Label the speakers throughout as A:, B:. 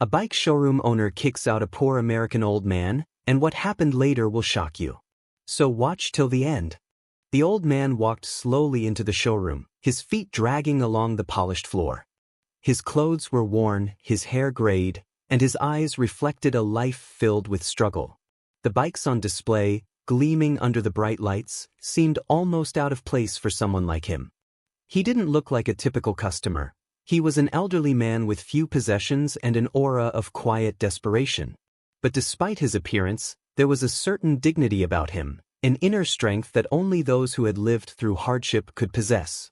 A: A bike showroom owner kicks out a poor American old man, and what happened later will shock you. So watch till the end. The old man walked slowly into the showroom, his feet dragging along the polished floor. His clothes were worn, his hair grayed, and his eyes reflected a life filled with struggle. The bikes on display, gleaming under the bright lights, seemed almost out of place for someone like him. He didn't look like a typical customer. He was an elderly man with few possessions and an aura of quiet desperation. But despite his appearance, there was a certain dignity about him, an inner strength that only those who had lived through hardship could possess.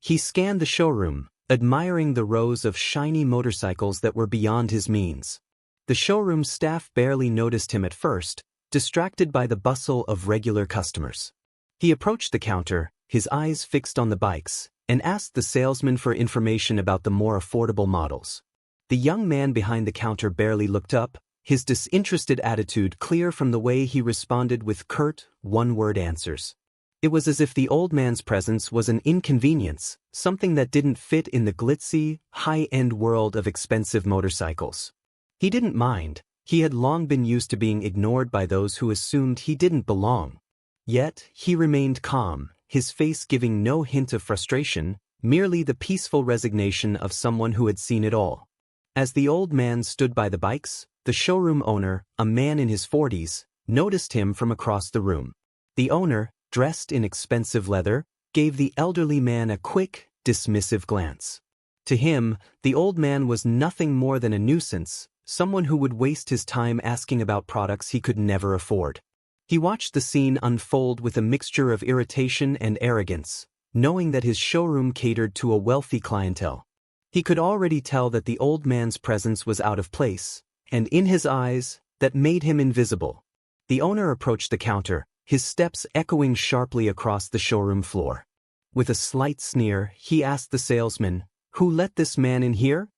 A: He scanned the showroom, admiring the rows of shiny motorcycles that were beyond his means. The showroom staff barely noticed him at first, distracted by the bustle of regular customers. He approached the counter, his eyes fixed on the bikes, and asked the salesman for information about the more affordable models. The young man behind the counter barely looked up, his disinterested attitude clear from the way he responded with curt, one-word answers. It was as if the old man's presence was an inconvenience, something that didn't fit in the glitzy, high-end world of expensive motorcycles. He didn't mind. He had long been used to being ignored by those who assumed he didn't belong. Yet, he remained calm, his face giving no hint of frustration, merely the peaceful resignation of someone who had seen it all. As the old man stood by the bikes, the showroom owner, a man in his 40s, noticed him from across the room. The owner, dressed in expensive leather, gave the elderly man a quick, dismissive glance. To him, the old man was nothing more than a nuisance, someone who would waste his time asking about products he could never afford. He watched the scene unfold with a mixture of irritation and arrogance, knowing that his showroom catered to a wealthy clientele. He could already tell that the old man's presence was out of place, and in his eyes, that made him invisible. The owner approached the counter, his steps echoing sharply across the showroom floor. With a slight sneer, he asked the salesman, "Who let this man in here?"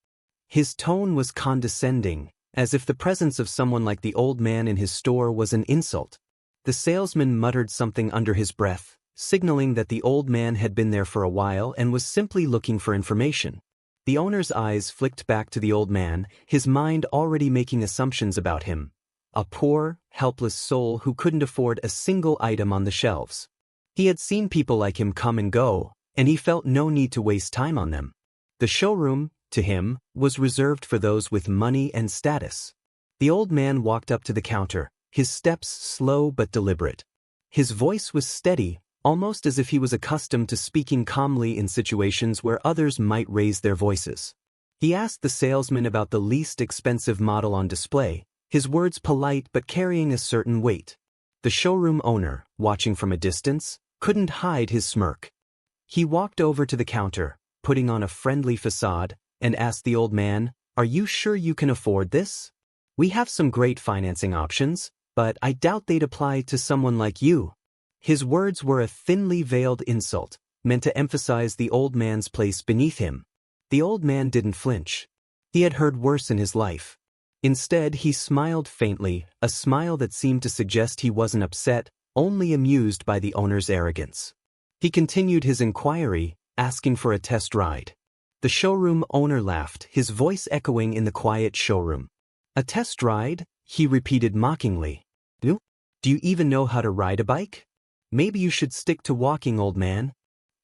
A: His tone was condescending, as if the presence of someone like the old man in his store was an insult. The salesman muttered something under his breath, signaling that the old man had been there for a while and was simply looking for information. The owner's eyes flicked back to the old man, his mind already making assumptions about him. A poor, helpless soul who couldn't afford a single item on the shelves. He had seen people like him come and go, and he felt no need to waste time on them. The showroom, to him, was reserved for those with money and status. The old man walked up to the counter, his steps slow but deliberate. His voice was steady, almost as if he was accustomed to speaking calmly in situations where others might raise their voices. He asked the salesman about the least expensive model on display, his words polite but carrying a certain weight. The showroom owner, watching from a distance, couldn't hide his smirk. He walked over to the counter, putting on a friendly facade, and asked the old man, "Are you sure you can afford this? We have some great financing options, but I doubt they'd apply to someone like you." His words were a thinly veiled insult, meant to emphasize the old man's place beneath him. The old man didn't flinch. He had heard worse in his life. Instead, he smiled faintly, a smile that seemed to suggest he wasn't upset, only amused by the owner's arrogance. He continued his inquiry, asking for a test ride. The showroom owner laughed, his voice echoing in the quiet showroom. "A test ride?" he repeated mockingly. Do you even know how to ride a bike? Maybe you should stick to walking, old man."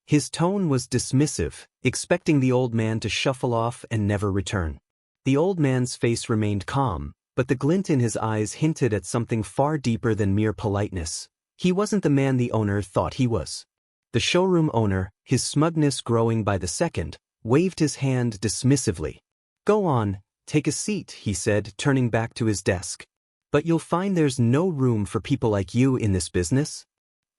A: His tone was dismissive, expecting the old man to shuffle off and never return. The old man's face remained calm, but the glint in his eyes hinted at something far deeper than mere politeness. He wasn't the man the owner thought he was. The showroom owner, his smugness growing by the second, waved his hand dismissively. "Go on, take a seat," he said, turning back to his desk. "But you'll find there's no room for people like you in this business."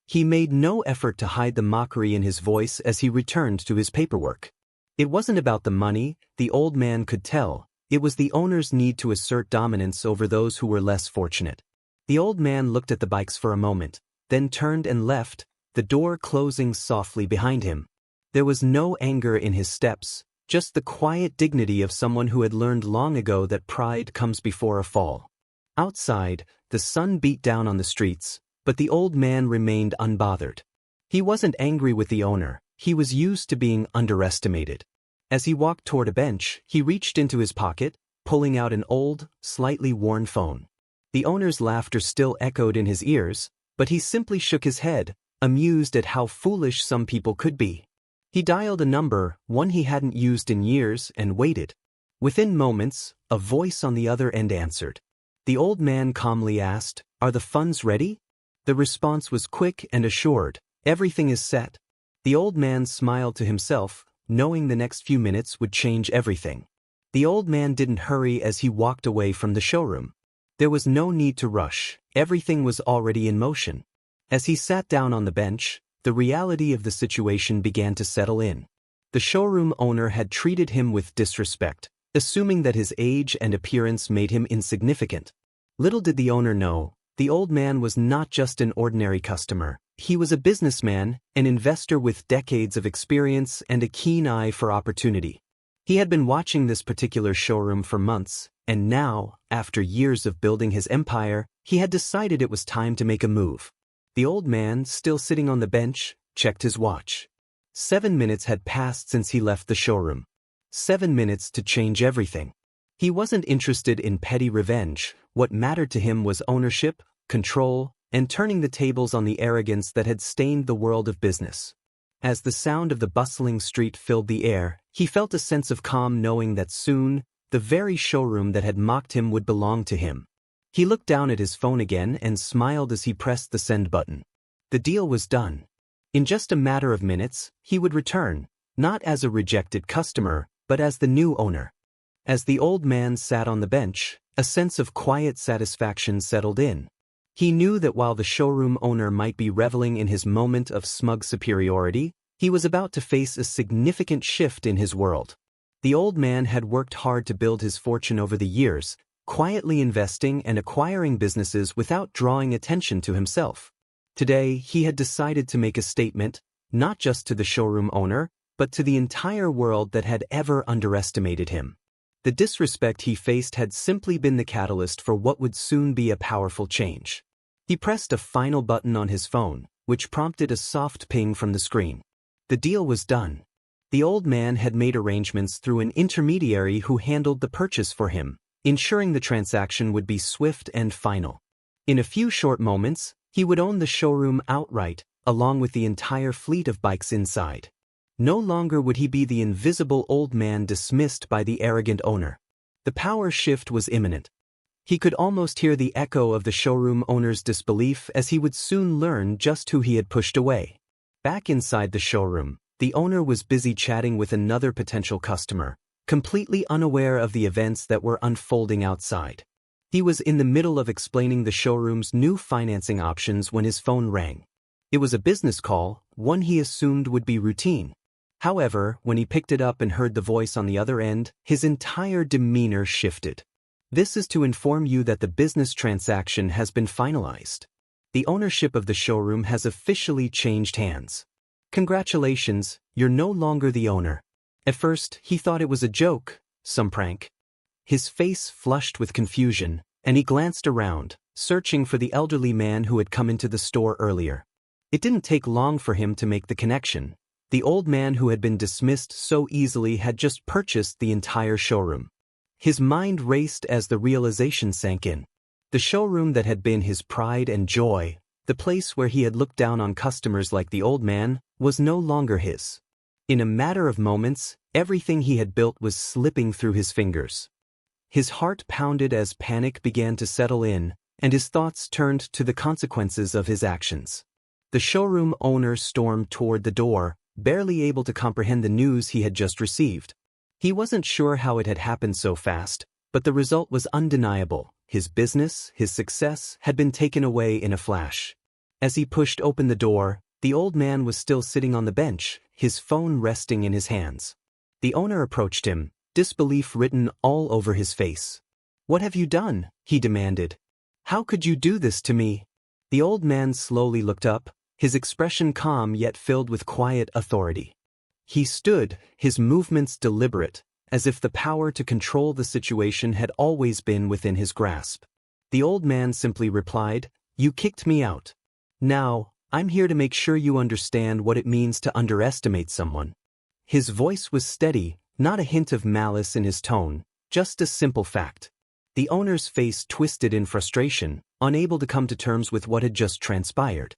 A: He made no effort to hide the mockery in his voice as he returned to his paperwork. It wasn't about the money, the old man could tell. It was the owner's need to assert dominance over those who were less fortunate. The old man looked at the bikes for a moment, then turned and left, the door closing softly behind him. There was no anger in his steps, just the quiet dignity of someone who had learned long ago that pride comes before a fall. Outside, the sun beat down on the streets, but the old man remained unbothered. He wasn't angry with the owner, he was used to being underestimated. As he walked toward a bench, he reached into his pocket, pulling out an old, slightly worn phone. The owner's laughter still echoed in his ears, but he simply shook his head, amused at how foolish some people could be. He dialed a number, one he hadn't used in years, and waited. Within moments, a voice on the other end answered. The old man calmly asked, "Are the funds ready?" The response was quick and assured, "Everything is set." The old man smiled to himself, knowing the next few minutes would change everything. The old man didn't hurry as he walked away from the showroom. There was no need to rush, everything was already in motion. As he sat down on the bench, the reality of the situation began to settle in. The showroom owner had treated him with disrespect, assuming that his age and appearance made him insignificant. Little did the owner know, the old man was not just an ordinary customer. He was a businessman, an investor with decades of experience and a keen eye for opportunity. He had been watching this particular showroom for months, and now, after years of building his empire, he had decided it was time to make a move. The old man, still sitting on the bench, checked his watch. 7 minutes had passed since he left the showroom. 7 minutes to change everything. He wasn't interested in petty revenge. What mattered to him was ownership, control, and turning the tables on the arrogance that had stained the world of business. As the sound of the bustling street filled the air, he felt a sense of calm knowing that soon, the very showroom that had mocked him would belong to him. He looked down at his phone again and smiled as he pressed the send button. The deal was done. In just a matter of minutes, he would return, not as a rejected customer, but as the new owner. As the old man sat on the bench, a sense of quiet satisfaction settled in. He knew that while the showroom owner might be reveling in his moment of smug superiority, he was about to face a significant shift in his world. The old man had worked hard to build his fortune over the years, quietly investing and acquiring businesses without drawing attention to himself. Today, he had decided to make a statement, not just to the showroom owner, but to the entire world that had ever underestimated him. The disrespect he faced had simply been the catalyst for what would soon be a powerful change. He pressed a final button on his phone, which prompted a soft ping from the screen. The deal was done. The old man had made arrangements through an intermediary who handled the purchase for him, ensuring the transaction would be swift and final. In a few short moments, he would own the showroom outright, along with the entire fleet of bikes inside. No longer would he be the invisible old man dismissed by the arrogant owner. The power shift was imminent. He could almost hear the echo of the showroom owner's disbelief as he would soon learn just who he had pushed away. Back inside the showroom, the owner was busy chatting with another potential customer, completely unaware of the events that were unfolding outside. He was in the middle of explaining the showroom's new financing options when his phone rang. It was a business call, one he assumed would be routine. However, when he picked it up and heard the voice on the other end, his entire demeanor shifted. "This is to inform you that the business transaction has been finalized. The ownership of the showroom has officially changed hands. Congratulations, you're no longer the owner." At first, he thought it was a joke, some prank. His face flushed with confusion, and he glanced around, searching for the elderly man who had come into the store earlier. It didn't take long for him to make the connection. The old man who had been dismissed so easily had just purchased the entire showroom. His mind raced as the realization sank in. The showroom that had been his pride and joy, the place where he had looked down on customers like the old man, was no longer his. In a matter of moments, everything he had built was slipping through his fingers. His heart pounded as panic began to settle in, and his thoughts turned to the consequences of his actions. The showroom owner stormed toward the door, barely able to comprehend the news he had just received. He wasn't sure how it had happened so fast, but the result was undeniable. His business, his success, had been taken away in a flash. As he pushed open the door, the old man was still sitting on the bench, his phone resting in his hands. The owner approached him, disbelief written all over his face. "What have you done?" he demanded. "How could you do this to me?" The old man slowly looked up, his expression calm yet filled with quiet authority. He stood, his movements deliberate, as if the power to control the situation had always been within his grasp. The old man simply replied, "You kicked me out. Now, I'm here to make sure you understand what it means to underestimate someone." His voice was steady, not a hint of malice in his tone, Just a simple fact. The owner's face twisted in frustration, unable to come to terms with what had just transpired.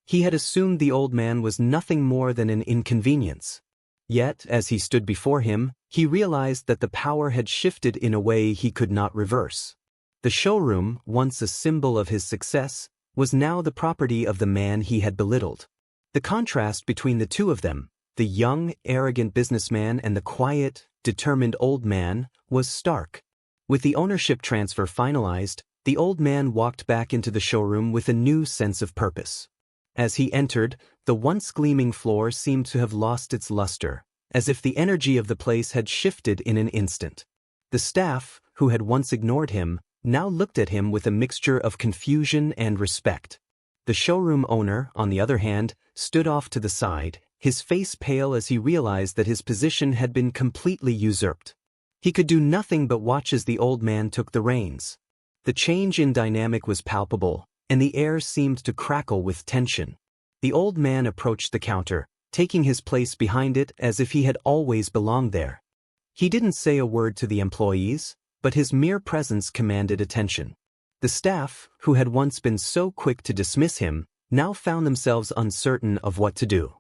A: He had assumed the old man was nothing more than an inconvenience. Yet, as he stood before him, he realized that the power had shifted in a way he could not reverse. The showroom, once a symbol of his success, was now the property of the man he had belittled. The contrast between the two of them, the young, arrogant businessman and the quiet, determined old man, was stark. With the ownership transfer finalized, the old man walked back into the showroom with a new sense of purpose. As he entered, the once gleaming floor seemed to have lost its luster, as if the energy of the place had shifted in an instant. The staff, who had once ignored him, now looked at him with a mixture of confusion and respect. The showroom owner, on the other hand, stood off to the side, his face pale as he realized that his position had been completely usurped. He could do nothing but watch as the old man took the reins. The change in dynamic was palpable, and the air seemed to crackle with tension. The old man approached the counter, taking his place behind it as if he had always belonged there. He didn't say a word to the employees, but his mere presence commanded attention. The staff, who had once been so quick to dismiss him, now found themselves uncertain of what to do.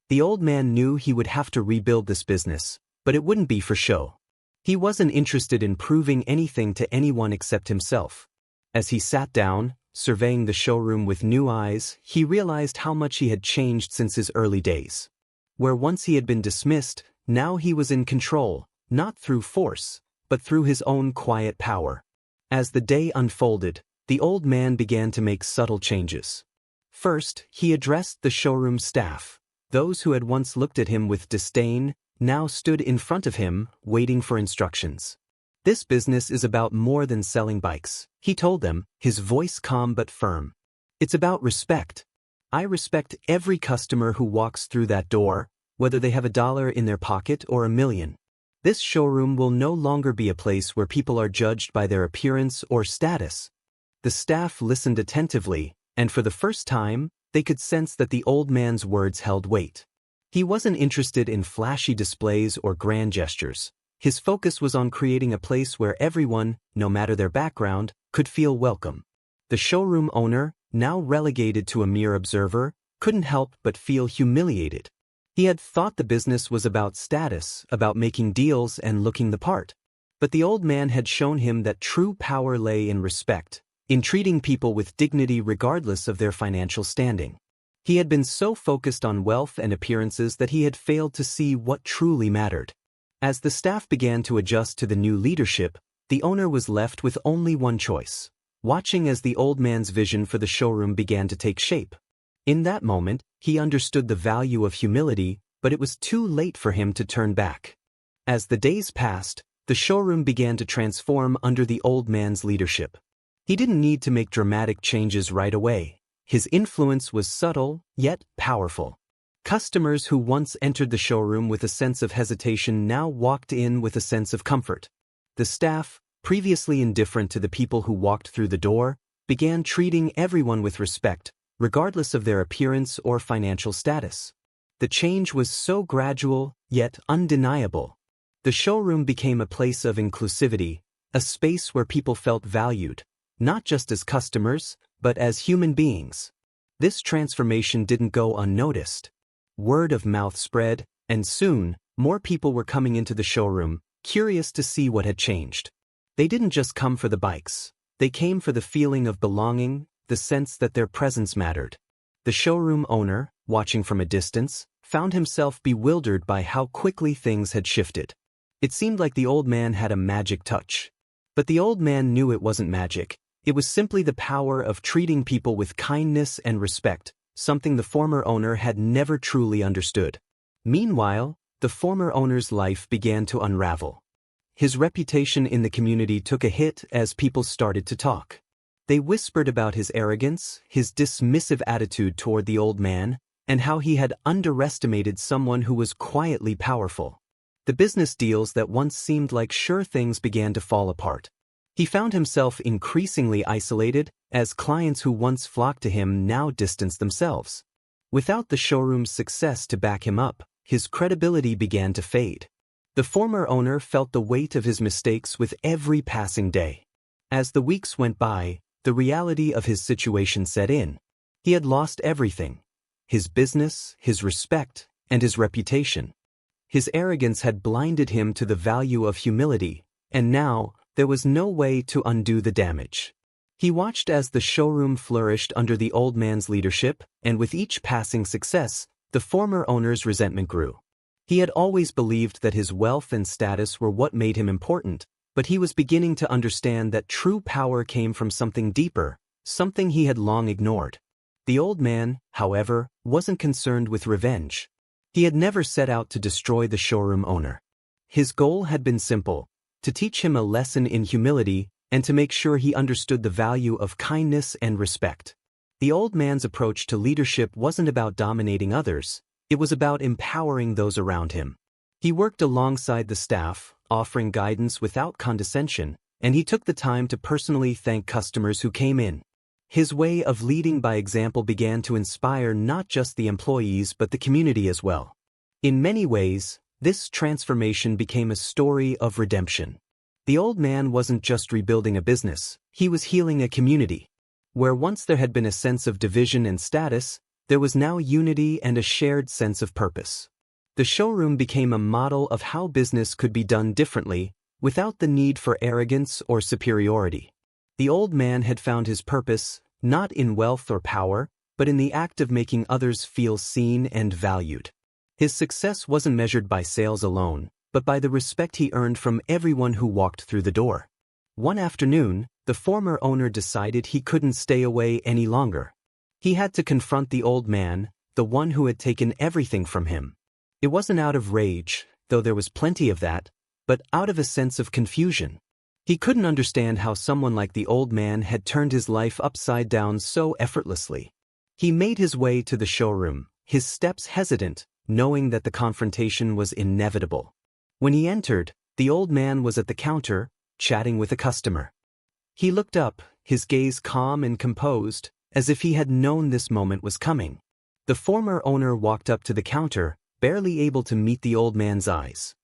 A: The old man knew he would have to rebuild this business, but it wouldn't be for show. He wasn't interested in proving anything to anyone except himself. As he sat down, surveying the showroom with new eyes, he realized how much he had changed since his early days. Where once he had been dismissed, now he was in control, not through force, but through his own quiet power. As the day unfolded, the old man began to make subtle changes. First, he addressed the showroom staff. Those who had once looked at him with disdain now stood in front of him, waiting for instructions. "This business is about more than selling bikes," he told them, his voice calm but firm. "It's about respect. I respect every customer who walks through that door, whether they have $1 in their pocket or $1 million. This showroom will no longer be a place where people are judged by their appearance or status." The staff listened attentively, and for the first time, they could sense that the old man's words held weight. He wasn't interested in flashy displays or grand gestures. His focus was on creating a place where everyone, no matter their background, could feel welcome. The showroom owner, now relegated to a mere observer, couldn't help but feel humiliated. He had thought the business was about status, about making deals and looking the part. But the old man had shown him that true power lay in respect, in treating people with dignity regardless of their financial standing. He had been so focused on wealth and appearances that he had failed to see what truly mattered. As the staff began to adjust to the new leadership, the owner was left with only one choice: watching as the old man's vision for the showroom began to take shape. In that moment, he understood the value of humility, but it was too late for him to turn back. As the days passed, the showroom began to transform under the old man's leadership. He didn't need to make dramatic changes right away. His influence was subtle, yet powerful. Customers who once entered the showroom with a sense of hesitation now walked in with a sense of comfort. The staff, previously indifferent to the people who walked through the door, began treating everyone with respect, regardless of their appearance or financial status. The change was so gradual, yet undeniable. The showroom became a place of inclusivity, a space where people felt valued, not just as customers, but as human beings. This transformation didn't go unnoticed. Word of mouth spread, and soon, more people were coming into the showroom, curious to see what had changed. They didn't just come for the bikes. They came for the feeling of belonging, the sense that their presence mattered. The showroom owner, watching from a distance, found himself bewildered by how quickly things had shifted. It seemed like the old man had a magic touch. But the old man knew it wasn't magic. It was simply the power of treating people with kindness and respect, something the former owner had never truly understood. Meanwhile, the former owner's life began to unravel. His reputation in the community took a hit as people started to talk. They whispered about his arrogance, his dismissive attitude toward the old man, and how he had underestimated someone who was quietly powerful. The business deals that once seemed like sure things began to fall apart. He found himself increasingly isolated, as clients who once flocked to him now distanced themselves. Without the showroom's success to back him up, his credibility began to fade. The former owner felt the weight of his mistakes with every passing day. As the weeks went by, the reality of his situation set in. He had lost everything: his business, his respect, and his reputation. His arrogance had blinded him to the value of humility, and now there was no way to undo the damage. He watched as the showroom flourished under the old man's leadership, and with each passing success, the former owner's resentment grew. He had always believed that his wealth and status were what made him important, but he was beginning to understand that true power came from something deeper, something he had long ignored. The old man, however, wasn't concerned with revenge. He had never set out to destroy the showroom owner. His goal had been simple: to teach him a lesson in humility and to make sure he understood the value of kindness and respect. The old man's approach to leadership wasn't about dominating others, it was about empowering those around him. He worked alongside the staff, offering guidance without condescension, and he took the time to personally thank customers who came in. His way of leading by example began to inspire not just the employees but the community as well. In many ways, this transformation became a story of redemption. The old man wasn't just rebuilding a business, he was healing a community. Where once there had been a sense of division and status, there was now unity and a shared sense of purpose. The showroom became a model of how business could be done differently, without the need for arrogance or superiority. The old man had found his purpose, not in wealth or power, but in the act of making others feel seen and valued. His success wasn't measured by sales alone, but by the respect he earned from everyone who walked through the door. One afternoon, the former owner decided he couldn't stay away any longer. He had to confront the old man, the one who had taken everything from him. It wasn't out of rage, though there was plenty of that, but out of a sense of confusion. He couldn't understand how someone like the old man had turned his life upside down so effortlessly. He made his way to the showroom, his steps hesitant, knowing that the confrontation was inevitable. When he entered, the old man was at the counter, chatting with a customer. He looked up, his gaze calm and composed, as if he had known this moment was coming. The former owner walked up to the counter, barely able to meet the old man's eyes.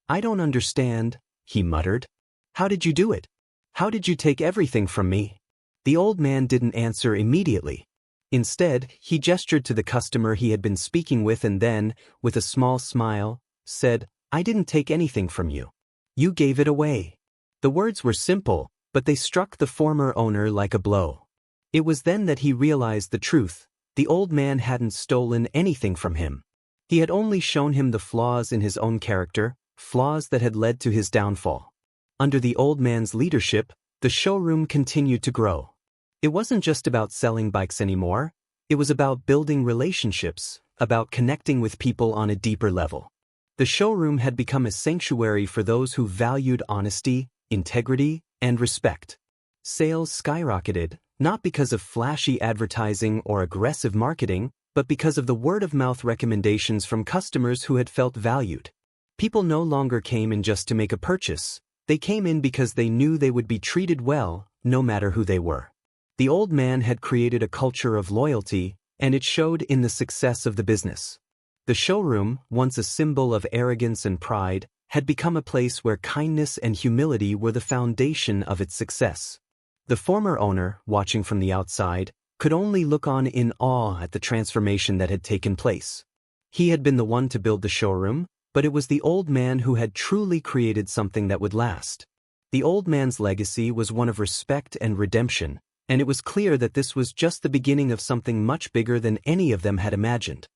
A: "I don't understand," he muttered. "How did you do it? How did you take everything from me?" The old man didn't answer immediately. Instead, he gestured to the customer he had been speaking with and then, with a small smile, said, "I didn't take anything from you. You gave it away." The words were simple, but they struck the former owner like a blow. It was then that he realized the truth: the old man hadn't stolen anything from him. He had only shown him the flaws in his own character, flaws that had led to his downfall. Under the old man's leadership, the showroom continued to grow. It wasn't just about selling bikes anymore, it was about building relationships, about connecting with people on a deeper level. The showroom had become a sanctuary for those who valued honesty, integrity, and respect. Sales skyrocketed, not because of flashy advertising or aggressive marketing, but because of the word-of-mouth recommendations from customers who had felt valued. People no longer came in just to make a purchase. They came in because they knew they would be treated well, no matter who they were. The old man had created a culture of loyalty, and it showed in the success of the business. The showroom, once a symbol of arrogance and pride, had become a place where kindness and humility were the foundation of its success. The former owner, watching from the outside, could only look on in awe at the transformation that had taken place. He had been the one to build the showroom, but it was the old man who had truly created something that would last. The old man's legacy was one of respect and redemption, and it was clear that this was just the beginning of something much bigger than any of them had imagined.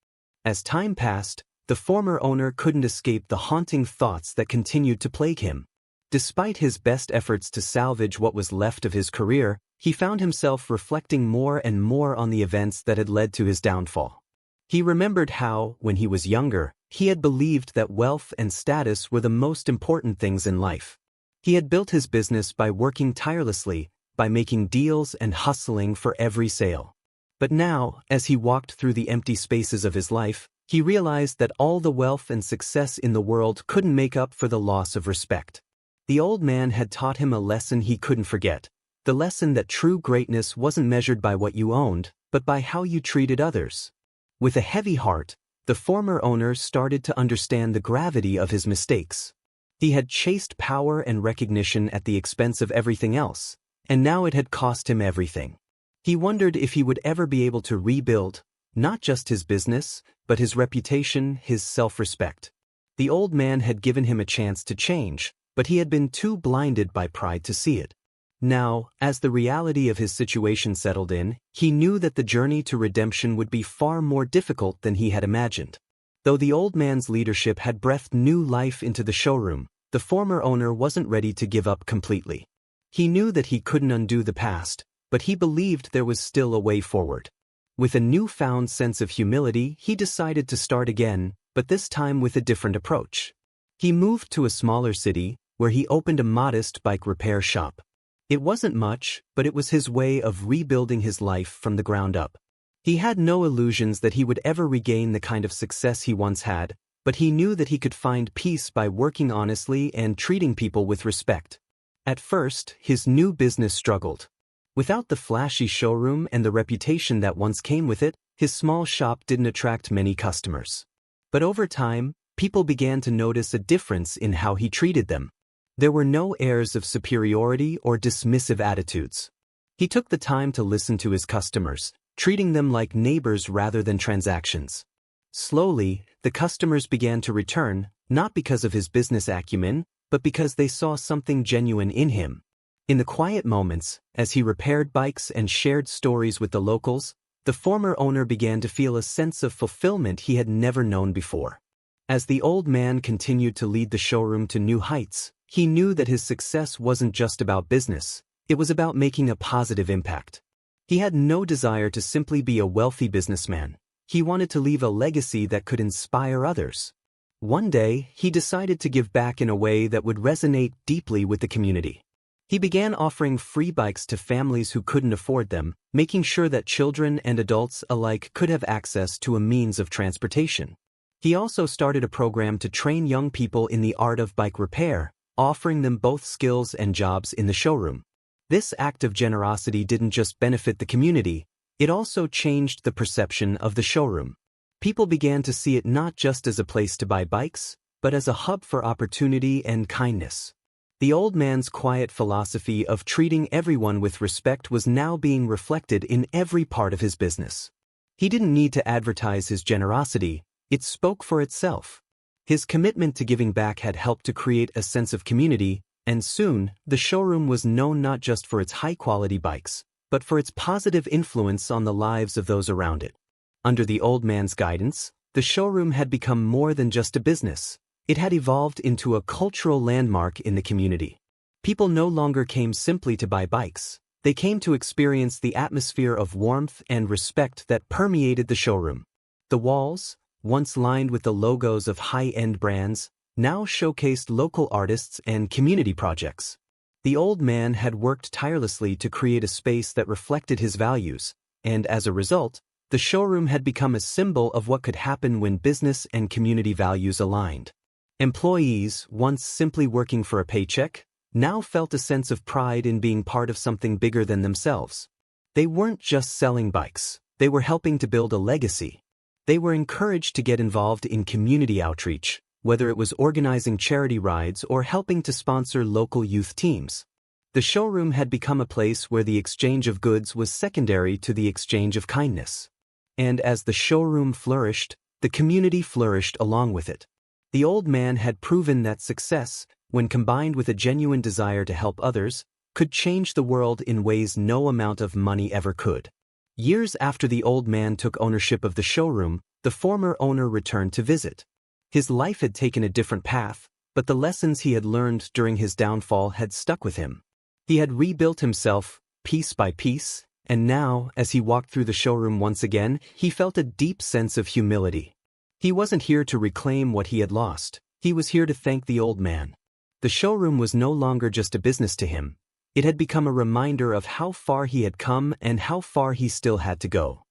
A: As time passed, the former owner couldn't escape the haunting thoughts that continued to plague him. Despite his best efforts to salvage what was left of his career, he found himself reflecting more and more on the events that had led to his downfall. He remembered how, when he was younger, he had believed that wealth and status were the most important things in life. He had built his business by working tirelessly, by making deals and hustling for every sale. But now, as he walked through the empty spaces of his life, he realized that all the wealth and success in the world couldn't make up for the loss of respect. The old man had taught him a lesson he couldn't forget, the lesson that true greatness wasn't measured by what you owned, but by how you treated others. With a heavy heart, the former owner started to understand the gravity of his mistakes. He had chased power and recognition at the expense of everything else, and now it had cost him everything. He wondered if he would ever be able to rebuild, not just his business, but his reputation, his self-respect. The old man had given him a chance to change, but he had been too blinded by pride to see it. Now, as the reality of his situation settled in, he knew that the journey to redemption would be far more difficult than he had imagined. Though the old man's leadership had breathed new life into the showroom, the former owner wasn't ready to give up completely. He knew that he couldn't undo the past, but he believed there was still a way forward. With a newfound sense of humility, he decided to start again, but this time with a different approach. He moved to a smaller city, where he opened a modest bike repair shop. It wasn't much, but it was his way of rebuilding his life from the ground up. He had no illusions that he would ever regain the kind of success he once had, but he knew that he could find peace by working honestly and treating people with respect. At first, his new business struggled. Without the flashy showroom and the reputation that once came with it, his small shop didn't attract many customers. But over time, people began to notice a difference in how he treated them. There were no airs of superiority or dismissive attitudes. He took the time to listen to his customers, treating them like neighbors rather than transactions. Slowly, the customers began to return, not because of his business acumen, but because they saw something genuine in him. In the quiet moments, as he repaired bikes and shared stories with the locals, the former owner began to feel a sense of fulfillment he had never known before. As the old man continued to lead the showroom to new heights, he knew that his success wasn't just about business, it was about making a positive impact. He had no desire to simply be a wealthy businessman. He wanted to leave a legacy that could inspire others. One day, he decided to give back in a way that would resonate deeply with the community. He began offering free bikes to families who couldn't afford them, making sure that children and adults alike could have access to a means of transportation. He also started a program to train young people in the art of bike repair, offering them both skills and jobs in the showroom. This act of generosity didn't just benefit the community, it also changed the perception of the showroom. People began to see it not just as a place to buy bikes, but as a hub for opportunity and kindness. The old man's quiet philosophy of treating everyone with respect was now being reflected in every part of his business. He didn't need to advertise his generosity, it spoke for itself. His commitment to giving back had helped to create a sense of community, and soon, the showroom was known not just for its high-quality bikes, but for its positive influence on the lives of those around it. Under the old man's guidance, the showroom had become more than just a business. It had evolved into a cultural landmark in the community. People no longer came simply to buy bikes. They came to experience the atmosphere of warmth and respect that permeated the showroom. The walls, once lined with the logos of high-end brands, now showcased local artists and community projects. The old man had worked tirelessly to create a space that reflected his values, and as a result, the showroom had become a symbol of what could happen when business and community values aligned. Employees, once simply working for a paycheck, now felt a sense of pride in being part of something bigger than themselves. They weren't just selling bikes, they were helping to build a legacy. They were encouraged to get involved in community outreach, whether it was organizing charity rides or helping to sponsor local youth teams. The showroom had become a place where the exchange of goods was secondary to the exchange of kindness. And as the showroom flourished, the community flourished along with it. The old man had proven that success, when combined with a genuine desire to help others, could change the world in ways no amount of money ever could. Years after the old man took ownership of the showroom, the former owner returned to visit. His life had taken a different path, but the lessons he had learned during his downfall had stuck with him. He had rebuilt himself, piece by piece, and now, as he walked through the showroom once again, he felt a deep sense of humility. He wasn't here to reclaim what he had lost, he was here to thank the old man. The showroom was no longer just a business to him. It had become a reminder of how far he had come and how far he still had to go.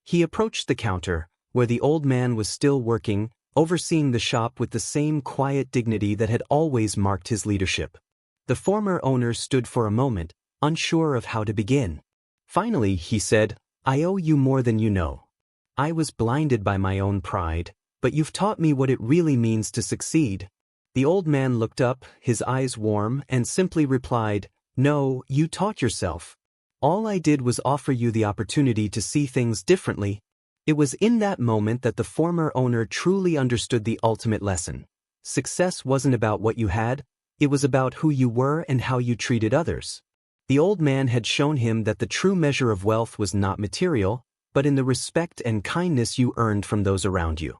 A: He approached the counter, where the old man was still working, overseeing the shop with the same quiet dignity that had always marked his leadership. The former owner stood for a moment, unsure of how to begin. Finally, he said, "I owe you more than you know. I was blinded by my own pride, but you've taught me what it really means to succeed." The old man looked up, his eyes warm, and simply replied, "No, you taught yourself. All I did was offer you the opportunity to see things differently." It was in that moment that the former owner truly understood the ultimate lesson. Success wasn't about what you had, it was about who you were and how you treated others. The old man had shown him that the true measure of wealth was not material, but in the respect and kindness you earned from those around you.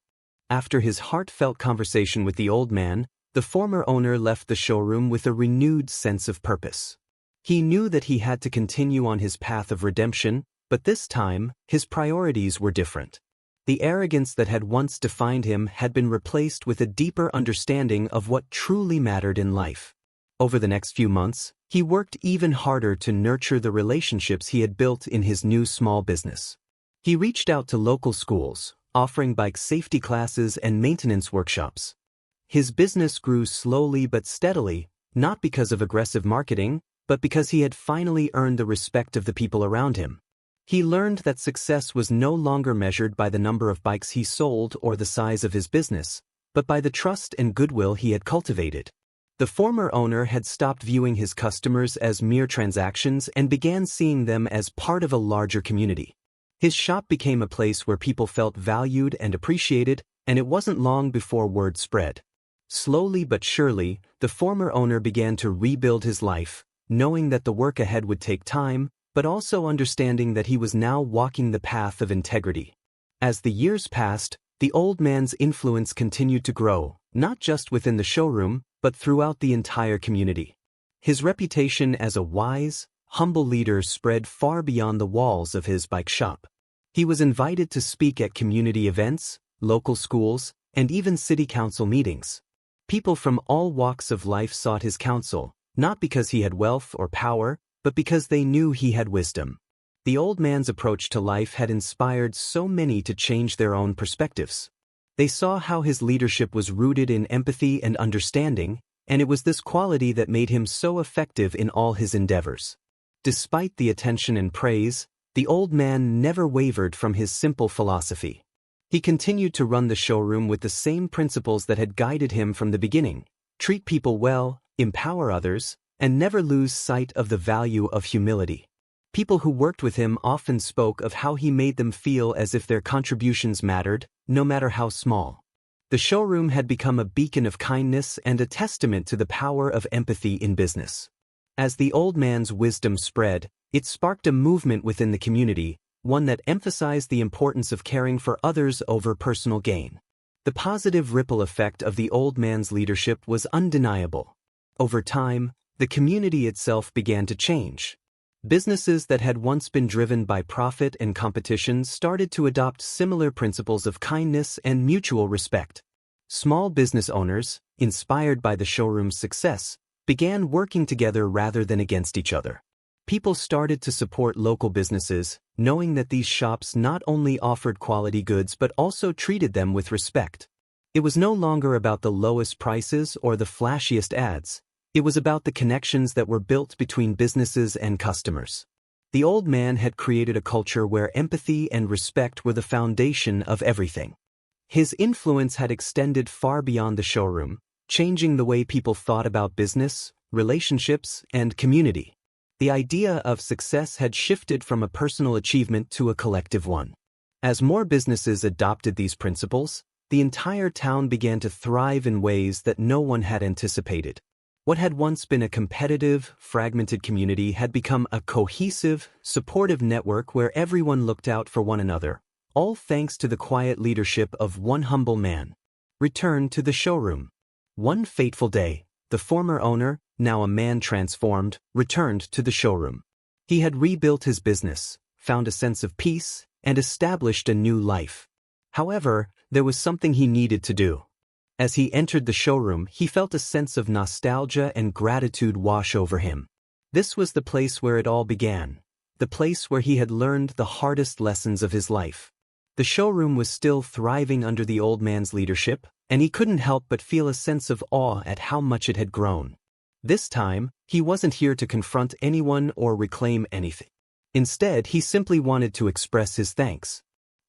A: After his heartfelt conversation with the old man, the former owner left the showroom with a renewed sense of purpose. He knew that he had to continue on his path of redemption, but this time, his priorities were different. The arrogance that had once defined him had been replaced with a deeper understanding of what truly mattered in life. Over the next few months, he worked even harder to nurture the relationships he had built in his new small business. He reached out to local schools, offering bike safety classes and maintenance workshops. His business grew slowly but steadily, not because of aggressive marketing, but because he had finally earned the respect of the people around him. He learned that success was no longer measured by the number of bikes he sold or the size of his business, but by the trust and goodwill he had cultivated. The former owner had stopped viewing his customers as mere transactions and began seeing them as part of a larger community. His shop became a place where people felt valued and appreciated, and it wasn't long before word spread. Slowly but surely, the former owner began to rebuild his life, knowing that the work ahead would take time, but also understanding that he was now walking the path of integrity. As the years passed, the old man's influence continued to grow, not just within the showroom, but throughout the entire community. His reputation as a wise, humble leader spread far beyond the walls of his bike shop. He was invited to speak at community events, local schools, and even city council meetings. People from all walks of life sought his counsel, not because he had wealth or power, but because they knew he had wisdom. The old man's approach to life had inspired so many to change their own perspectives. They saw how his leadership was rooted in empathy and understanding, and it was this quality that made him so effective in all his endeavors. Despite the attention and praise, the old man never wavered from his simple philosophy. He continued to run the showroom with the same principles that had guided him from the beginning: treat people well, empower others, and never lose sight of the value of humility. People who worked with him often spoke of how he made them feel as if their contributions mattered, no matter how small. The showroom had become a beacon of kindness and a testament to the power of empathy in business. As the old man's wisdom spread, it sparked a movement within the community, one that emphasized the importance of caring for others over personal gain. The positive ripple effect of the old man's leadership was undeniable. Over time, the community itself began to change. Businesses that had once been driven by profit and competition started to adopt similar principles of kindness and mutual respect. Small business owners, inspired by the showroom's success, began working together rather than against each other. People started to support local businesses, knowing that these shops not only offered quality goods but also treated them with respect. It was no longer about the lowest prices or the flashiest ads. It was about the connections that were built between businesses and customers. The old man had created a culture where empathy and respect were the foundation of everything. His influence had extended far beyond the showroom, changing the way people thought about business, relationships, and community. The idea of success had shifted from a personal achievement to a collective one. As more businesses adopted these principles, the entire town began to thrive in ways that no one had anticipated. What had once been a competitive, fragmented community had become a cohesive, supportive network where everyone looked out for one another, all thanks to the quiet leadership of one humble man. Return to the showroom. One fateful day, the former owner, now a man transformed, returned to the showroom. He had rebuilt his business, found a sense of peace, and established a new life. However, there was something he needed to do. As he entered the showroom, he felt a sense of nostalgia and gratitude wash over him. This was the place where it all began, the place where he had learned the hardest lessons of his life. The showroom was still thriving under the old man's leadership, and he couldn't help but feel a sense of awe at how much it had grown. This time, he wasn't here to confront anyone or reclaim anything. Instead, he simply wanted to express his thanks.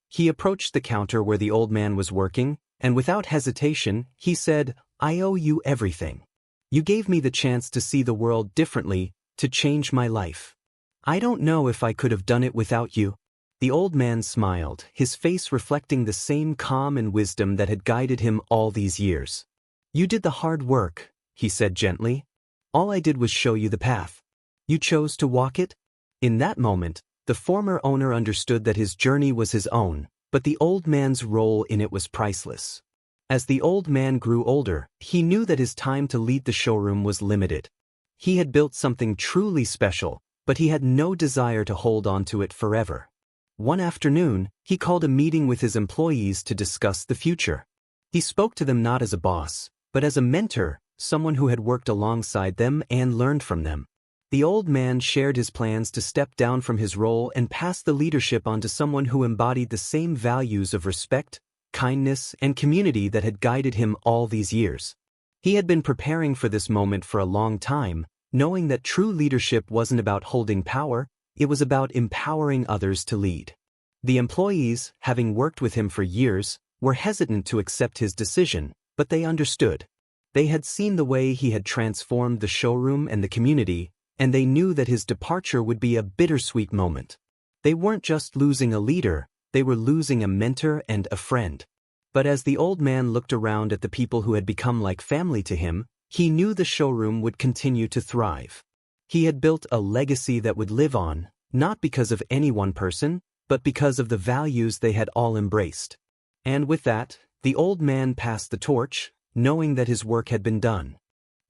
A: He approached the counter where the old man was working, and without hesitation, he said, I owe you everything. You gave me the chance to see the world differently, to change my life. I don't know if I could have done it without you." The old man smiled, his face reflecting the same calm and wisdom that had guided him all these years. "You did the hard work," he said gently. "All I did was show you the path. You chose to walk it?" In that moment, the former owner understood that his journey was his own, but the old man's role in it was priceless. As the old man grew older, he knew that his time to lead the showroom was limited. He had built something truly special, but he had no desire to hold on to it forever. One afternoon, he called a meeting with his employees to discuss the future. He spoke to them not as a boss, but as a mentor, someone who had worked alongside them and learned from them. The old man shared his plans to step down from his role and pass the leadership on to someone who embodied the same values of respect, kindness, and community that had guided him all these years. He had been preparing for this moment for a long time, knowing that true leadership wasn't about holding power, it was about empowering others to lead. The employees, having worked with him for years, were hesitant to accept his decision, but they understood. They had seen the way he had transformed the showroom and the community, and they knew that his departure would be a bittersweet moment. They weren't just losing a leader, they were losing a mentor and a friend. But as the old man looked around at the people who had become like family to him, he knew the showroom would continue to thrive. He had built a legacy that would live on, not because of any one person, but because of the values they had all embraced. And with that, the old man passed the torch, knowing that his work had been done.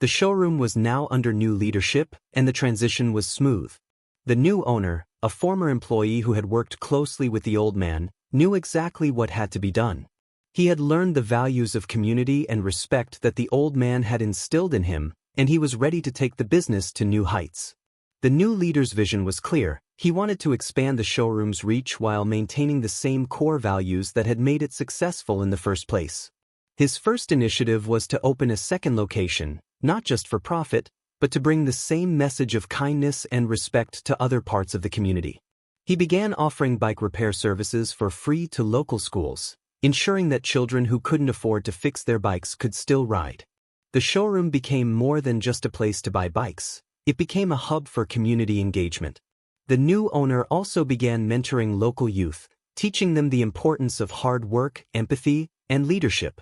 A: The showroom was now under new leadership, and the transition was smooth. The new owner, a former employee who had worked closely with the old man, knew exactly what had to be done. He had learned the values of community and respect that the old man had instilled in him, and he was ready to take the business to new heights. The new leader's vision was clear. He wanted to expand the showroom's reach while maintaining the same core values that had made it successful in the first place. His first initiative was to open a second location, not just for profit, but to bring the same message of kindness and respect to other parts of the community. He began offering bike repair services for free to local schools, ensuring that children who couldn't afford to fix their bikes could still ride. The showroom became more than just a place to buy bikes. It became a hub for community engagement. The new owner also began mentoring local youth, teaching them the importance of hard work, empathy, and leadership.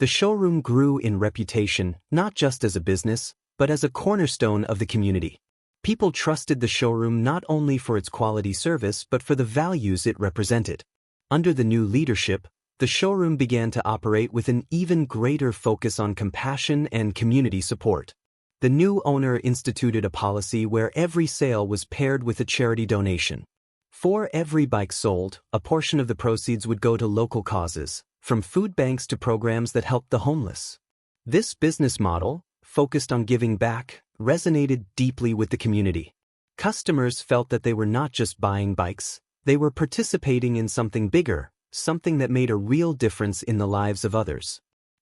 A: The showroom grew in reputation, not just as a business, but as a cornerstone of the community. People trusted the showroom not only for its quality service but for the values it represented. Under the new leadership, the showroom began to operate with an even greater focus on compassion and community support. The new owner instituted a policy where every sale was paired with a charity donation. For every bike sold, a portion of the proceeds would go to local causes, from food banks to programs that helped the homeless. This business model, focused on giving back, resonated deeply with the community. Customers felt that they were not just buying bikes, they were participating in something bigger, something that made a real difference in the lives of others.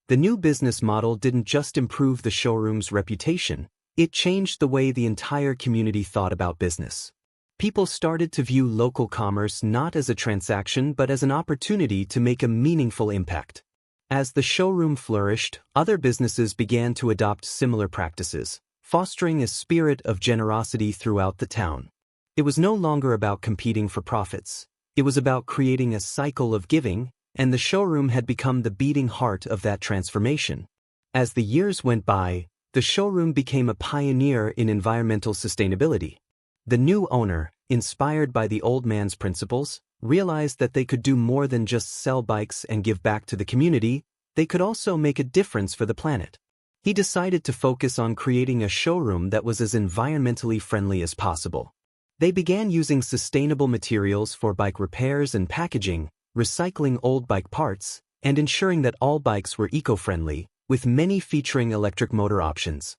A: The new business model didn't just improve the showroom's reputation, it changed the way the entire community thought about business. People started to view local commerce not as a transaction but as an opportunity to make a meaningful impact. As the showroom flourished, other businesses began to adopt similar practices, fostering a spirit of generosity throughout the town. It was no longer about competing for profits. It was about creating a cycle of giving, and the showroom had become the beating heart of that transformation. As the years went by, the showroom became a pioneer in environmental sustainability. The new owner, inspired by the old man's principles, realized that they could do more than just sell bikes and give back to the community, they could also make a difference for the planet. He decided to focus on creating a showroom that was as environmentally friendly as possible. They began using sustainable materials for bike repairs and packaging, recycling old bike parts, and ensuring that all bikes were eco-friendly, with many featuring electric motor options.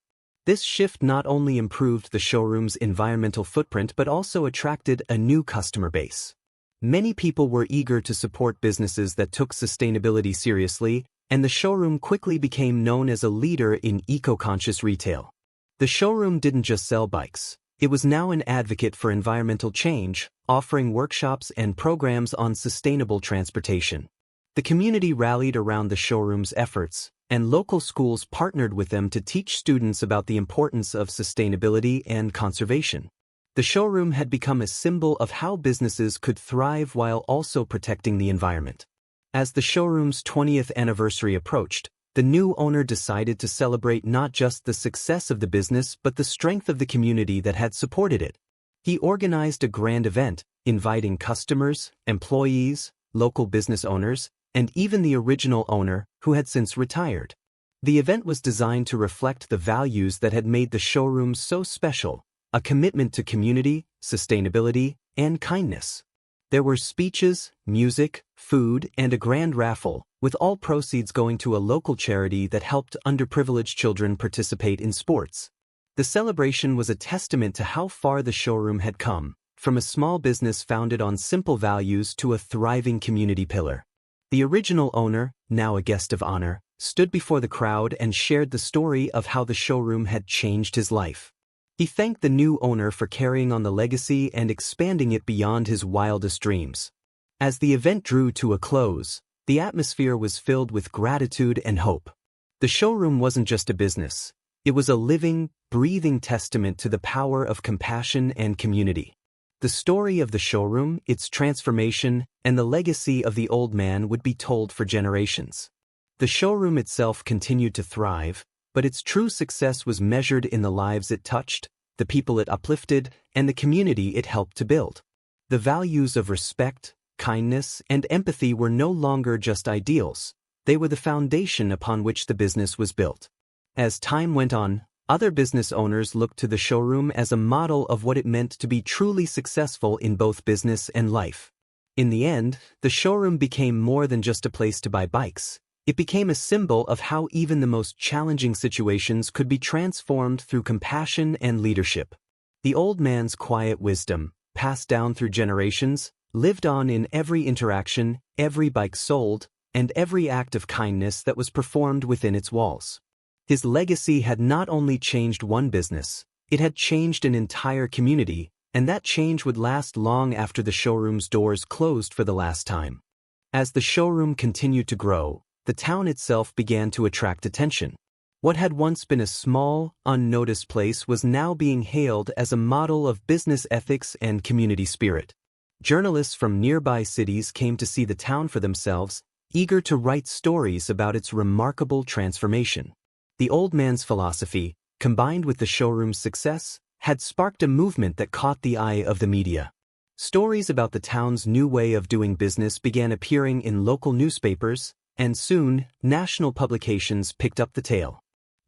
A: This shift not only improved the showroom's environmental footprint but also attracted a new customer base. Many people were eager to support businesses that took sustainability seriously, and the showroom quickly became known as a leader in eco-conscious retail. The showroom didn't just sell bikes. It was now an advocate for environmental change, offering workshops and programs on sustainable transportation. The community rallied around the showroom's efforts, and local schools partnered with them to teach students about the importance of sustainability and conservation. The showroom had become a symbol of how businesses could thrive while also protecting the environment. As the showroom's 20th anniversary approached, the new owner decided to celebrate not just the success of the business but the strength of the community that had supported it. He organized a grand event, inviting customers, employees, local business owners, and even the original owner, who had since retired. The event was designed to reflect the values that had made the showroom so special: a commitment to community, sustainability, and kindness. There were speeches, music, food, and a grand raffle, with all proceeds going to a local charity that helped underprivileged children participate in sports. The celebration was a testament to how far the showroom had come, from a small business founded on simple values to a thriving community pillar. The original owner, now a guest of honor, stood before the crowd and shared the story of how the showroom had changed his life. He thanked the new owner for carrying on the legacy and expanding it beyond his wildest dreams. As the event drew to a close, the atmosphere was filled with gratitude and hope. The showroom wasn't just a business. It was a living, breathing testament to the power of compassion and community. The story of the showroom, its transformation, and the legacy of the old man would be told for generations. The showroom itself continued to thrive, but its true success was measured in the lives it touched, the people it uplifted, and the community it helped to build. The values of respect, kindness, and empathy were no longer just ideals. They were the foundation upon which the business was built. As time went on, other business owners looked to the showroom as a model of what it meant to be truly successful in both business and life. In the end, the showroom became more than just a place to buy bikes. It became a symbol of how even the most challenging situations could be transformed through compassion and leadership. The old man's quiet wisdom, passed down through generations, lived on in every interaction, every bike sold, and every act of kindness that was performed within its walls. His legacy had not only changed one business, it had changed an entire community, and that change would last long after the showroom's doors closed for the last time. As the showroom continued to grow, the town itself began to attract attention. What had once been a small, unnoticed place was now being hailed as a model of business ethics and community spirit. Journalists from nearby cities came to see the town for themselves, eager to write stories about its remarkable transformation. The old man's philosophy, combined with the showroom's success, had sparked a movement that caught the eye of the media. Stories about the town's new way of doing business began appearing in local newspapers, and soon, national publications picked up the tale.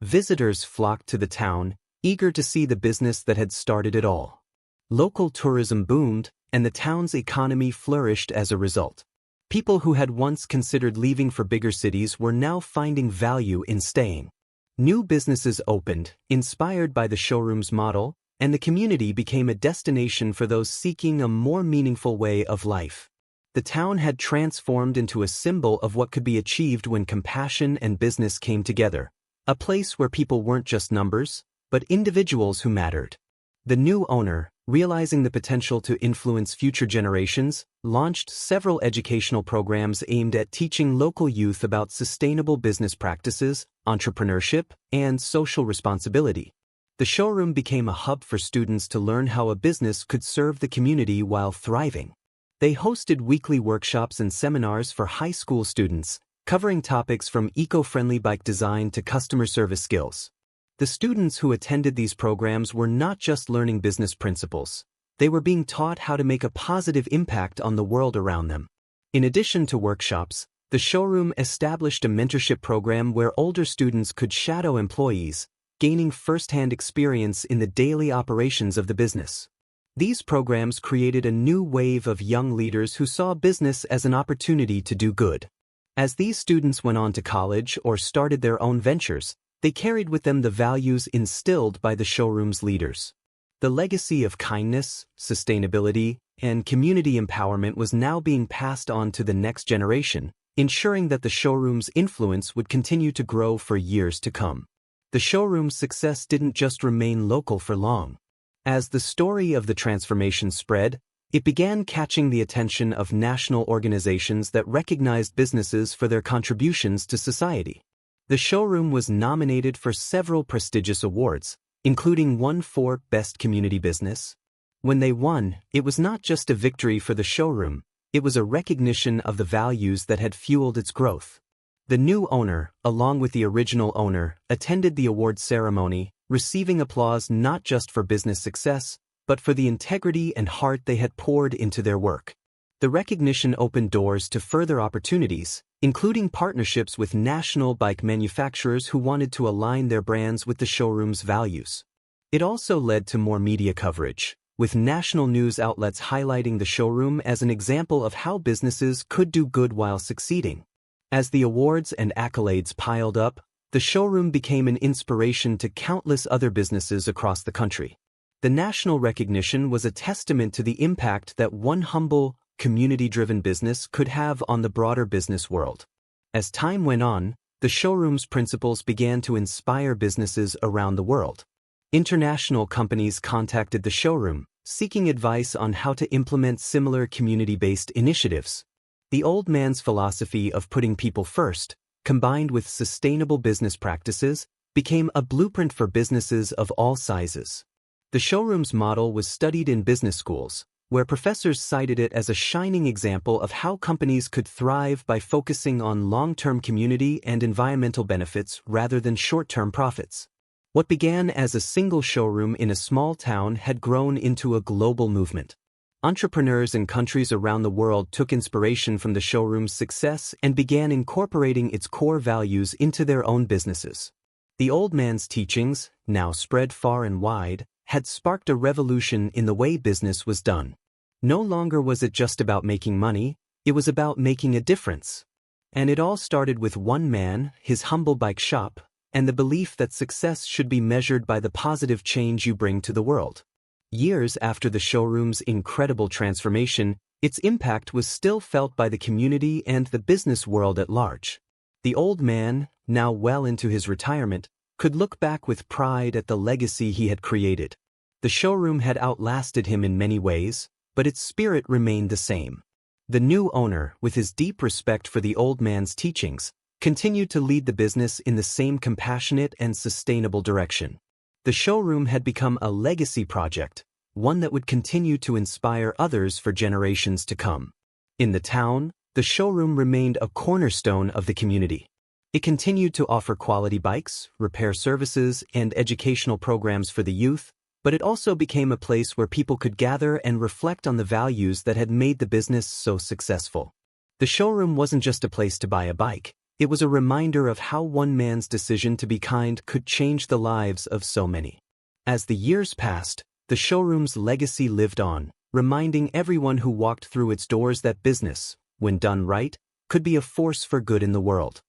A: Visitors flocked to the town, eager to see the business that had started it all. Local tourism boomed, and the town's economy flourished as a result. People who had once considered leaving for bigger cities were now finding value in staying. New businesses opened, inspired by the showroom's model, and the community became a destination for those seeking a more meaningful way of life. The town had transformed into a symbol of what could be achieved when compassion and business came together, a place where people weren't just numbers, but individuals who mattered. The new owner, realizing the potential to influence future generations, launched several educational programs aimed at teaching local youth about sustainable business practices, entrepreneurship, and social responsibility. The showroom became a hub for students to learn how a business could serve the community while thriving. They hosted weekly workshops and seminars for high school students, covering topics from eco-friendly bike design to customer service skills. The students who attended these programs were not just learning business principles. They were being taught how to make a positive impact on the world around them. In addition to workshops, the showroom established a mentorship program where older students could shadow employees, gaining first-hand experience in the daily operations of the business. These programs created a new wave of young leaders who saw business as an opportunity to do good. As these students went on to college or started their own ventures, they carried with them the values instilled by the showroom's leaders. The legacy of kindness, sustainability, and community empowerment was now being passed on to the next generation, ensuring that the showroom's influence would continue to grow for years to come. The showroom's success didn't just remain local for long. As the story of the transformation spread, it began catching the attention of national organizations that recognized businesses for their contributions to society. The showroom was nominated for several prestigious awards, including one for Best Community Business. When they won, it was not just a victory for the showroom, it was a recognition of the values that had fueled its growth. The new owner, along with the original owner, attended the award ceremony, receiving applause not just for business success, but for the integrity and heart they had poured into their work. The recognition opened doors to further opportunities, including partnerships with national bike manufacturers who wanted to align their brands with the showroom's values. It also led to more media coverage, with national news outlets highlighting the showroom as an example of how businesses could do good while succeeding. As the awards and accolades piled up, the showroom became an inspiration to countless other businesses across the country. The national recognition was a testament to the impact that one humble, community-driven business could have on the broader business world. As time went on, the showroom's principles began to inspire businesses around the world. International companies contacted the showroom, seeking advice on how to implement similar community-based initiatives. The old man's philosophy of putting people first, combined with sustainable business practices, became a blueprint for businesses of all sizes. The showroom's model was studied in business schools, where professors cited it as a shining example of how companies could thrive by focusing on long-term community and environmental benefits rather than short-term profits. What began as a single showroom in a small town had grown into a global movement. Entrepreneurs in countries around the world took inspiration from the showroom's success and began incorporating its core values into their own businesses. The old man's teachings, now spread far and wide, had sparked a revolution in the way business was done. No longer was it just about making money, it was about making a difference. And it all started with one man, his humble bike shop, and the belief that success should be measured by the positive change you bring to the world. Years after the showroom's incredible transformation, its impact was still felt by the community and the business world at large. The old man, now well into his retirement, could look back with pride at the legacy he had created. The showroom had outlasted him in many ways, but its spirit remained the same. The new owner, with his deep respect for the old man's teachings, continued to lead the business in the same compassionate and sustainable direction. The showroom had become a legacy project, one that would continue to inspire others for generations to come. In the town, the showroom remained a cornerstone of the community. It continued to offer quality bikes, repair services, and educational programs for the youth, but it also became a place where people could gather and reflect on the values that had made the business so successful. The showroom wasn't just a place to buy a bike, it was a reminder of how one man's decision to be kind could change the lives of so many. As the years passed, the showroom's legacy lived on, reminding everyone who walked through its doors that business, when done right, could be a force for good in the world.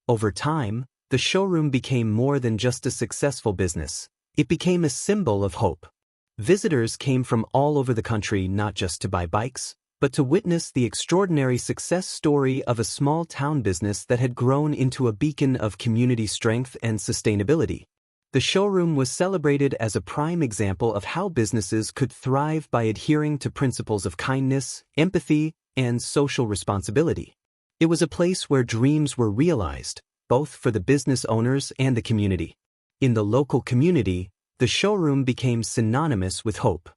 A: Over time, the showroom became more than just a successful business. It became a symbol of hope. Visitors came from all over the country not just to buy bikes, but to witness the extraordinary success story of a small town business that had grown into a beacon of community strength and sustainability. The showroom was celebrated as a prime example of how businesses could thrive by adhering to principles of kindness, empathy, and social responsibility. It was a place where dreams were realized, both for the business owners and the community. In the local community, the showroom became synonymous with hope.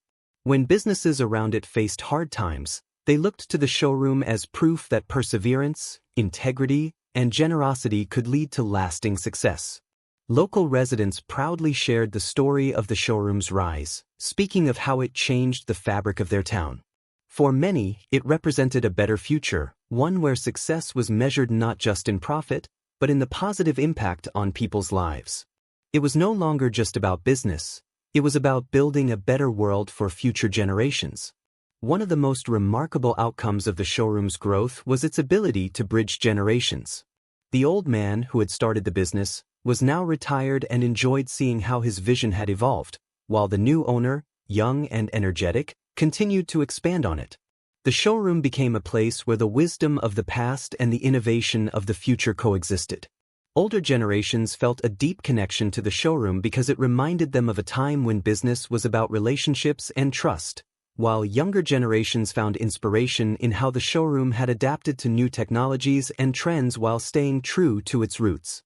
A: When businesses around it faced hard times, they looked to the showroom as proof that perseverance, integrity, and generosity could lead to lasting success. Local residents proudly shared the story of the showroom's rise, speaking of how it changed the fabric of their town. For many, it represented a better future, one where success was measured not just in profit, but in the positive impact on people's lives. It was no longer just about business, it was about building a better world for future generations. One of the most remarkable outcomes of the showroom's growth was its ability to bridge generations. The old man who had started the business was now retired and enjoyed seeing how his vision had evolved, while the new owner, young and energetic, continued to expand on it. The showroom became a place where the wisdom of the past and the innovation of the future coexisted. Older generations felt a deep connection to the showroom because it reminded them of a time when business was about relationships and trust, while younger generations found inspiration in how the showroom had adapted to new technologies and trends while staying true to its roots.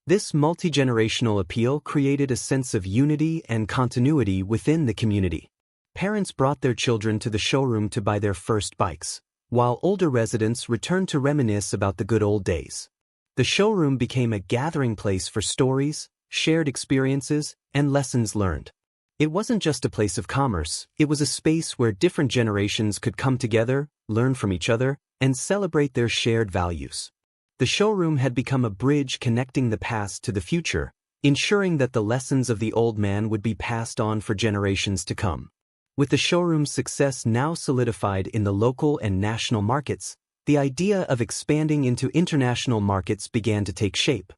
A: This multi-generational appeal created a sense of unity and continuity within the community. Parents brought their children to the showroom to buy their first bikes, while older residents returned to reminisce about the good old days. The showroom became a gathering place for stories, shared experiences, and lessons learned. It wasn't just a place of commerce, it was a space where different generations could come together, learn from each other, and celebrate their shared values. The showroom had become a bridge connecting the past to the future, ensuring that the lessons of the old man would be passed on for generations to come. With the showroom's success now solidified in the local and national markets, the idea of expanding into international markets began to take shape.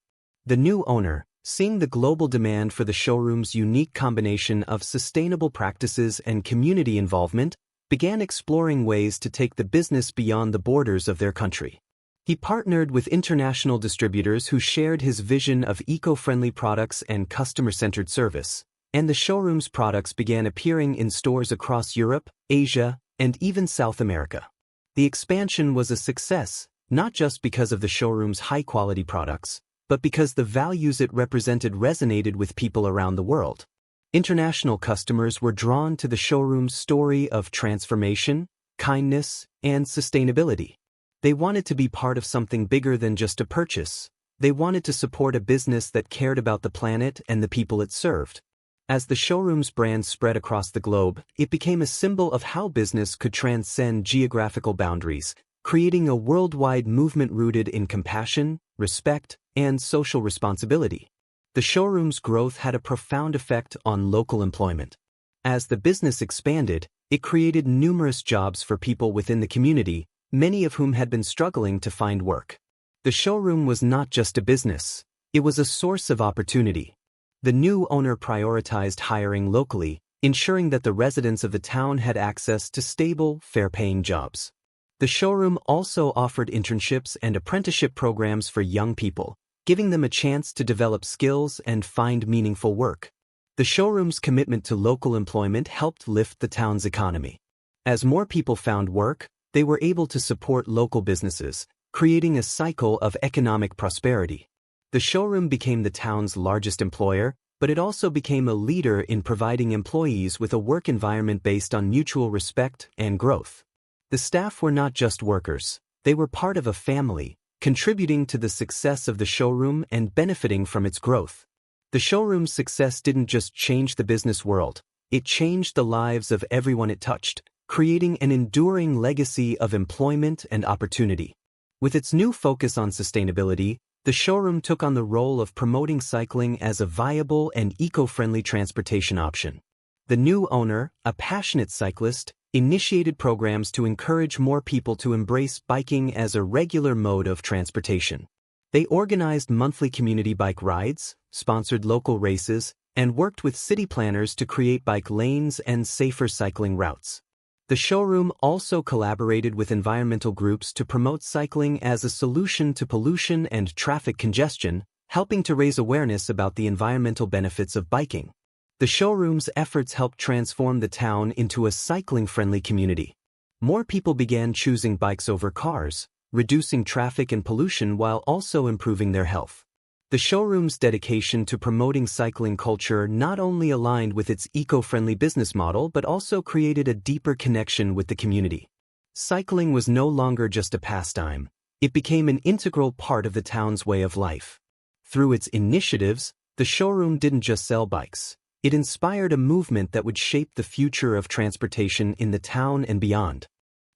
A: The new owner, seeing the global demand for the showroom's unique combination of sustainable practices and community involvement, began exploring ways to take the business beyond the borders of their country. He partnered with international distributors who shared his vision of eco-friendly products and customer-centered service, and the showroom's products began appearing in stores across Europe, Asia, and even South America. The expansion was a success, not just because of the showroom's high-quality products, but because the values it represented resonated with people around the world. International customers were drawn to the showroom's story of transformation, kindness, and sustainability. They wanted to be part of something bigger than just a purchase. They wanted to support a business that cared about the planet and the people it served. As the showroom's brand spread across the globe, it became a symbol of how business could transcend geographical boundaries, creating a worldwide movement rooted in compassion, respect, and social responsibility. The showroom's growth had a profound effect on local employment. As the business expanded, it created numerous jobs for people within the community, many of whom had been struggling to find work. The showroom was not just a business, it was a source of opportunity. The new owner prioritized hiring locally, ensuring that the residents of the town had access to stable, fair-paying jobs. The showroom also offered internships and apprenticeship programs for young people, giving them a chance to develop skills and find meaningful work. The showroom's commitment to local employment helped lift the town's economy. As more people found work, they were able to support local businesses, creating a cycle of economic prosperity. The showroom became the town's largest employer, but it also became a leader in providing employees with a work environment based on mutual respect and growth. The staff were not just workers, they were part of a family, contributing to the success of the showroom and benefiting from its growth. The showroom's success didn't just change the business world, it changed the lives of everyone it touched, creating an enduring legacy of employment and opportunity. With its new focus on sustainability, the showroom took on the role of promoting cycling as a viable and eco-friendly transportation option. The new owner, a passionate cyclist, initiated programs to encourage more people to embrace biking as a regular mode of transportation. They organized monthly community bike rides, sponsored local races, and worked with city planners to create bike lanes and safer cycling routes. The showroom also collaborated with environmental groups to promote cycling as a solution to pollution and traffic congestion, helping to raise awareness about the environmental benefits of biking. The showroom's efforts helped transform the town into a cycling-friendly community. More people began choosing bikes over cars, reducing traffic and pollution while also improving their health. The showroom's dedication to promoting cycling culture not only aligned with its eco-friendly business model but also created a deeper connection with the community. Cycling was no longer just a pastime, it became an integral part of the town's way of life. Through its initiatives, the showroom didn't just sell bikes, it inspired a movement that would shape the future of transportation in the town and beyond.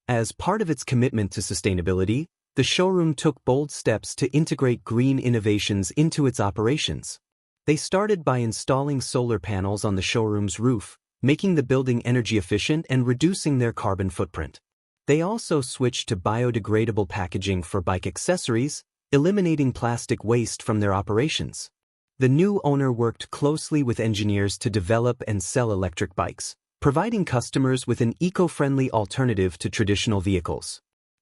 A: As part of its commitment to sustainability, the showroom took bold steps to integrate green innovations into its operations. They started by installing solar panels on the showroom's roof, making the building energy efficient and reducing their carbon footprint. They also switched to biodegradable packaging for bike accessories, eliminating plastic waste from their operations. The new owner worked closely with engineers to develop and sell electric bikes, providing customers with an eco-friendly alternative to traditional vehicles.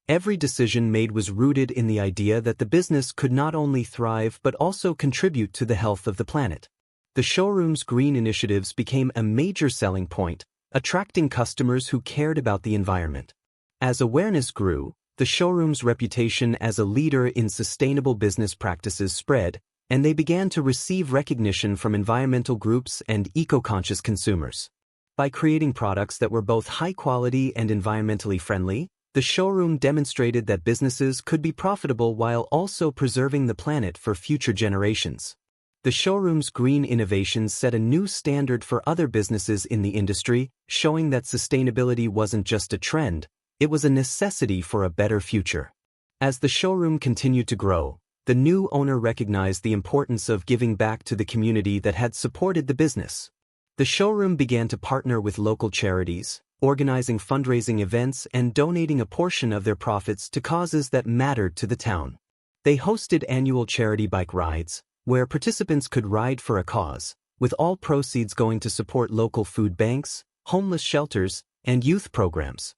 A: Every decision made was rooted in the idea that the business could not only thrive but also contribute to the health of the planet. The showroom's green initiatives became a major selling point, attracting customers who cared about the environment. As awareness grew, the showroom's reputation as a leader in sustainable business practices spread, and they began to receive recognition from environmental groups and eco-conscious consumers. By creating products that were both high quality and environmentally friendly, the showroom demonstrated that businesses could be profitable while also preserving the planet for future generations. The showroom's green innovations set a new standard for other businesses in the industry, showing that sustainability wasn't just a trend, it was a necessity for a better future. As the showroom continued to grow, the new owner recognized the importance of giving back to the community that had supported the business. The showroom began to partner with local charities, organizing fundraising events and donating a portion of their profits to causes that mattered to the town. They hosted annual charity bike rides, where participants could ride for a cause, with all proceeds going to support local food banks, homeless shelters, and youth programs.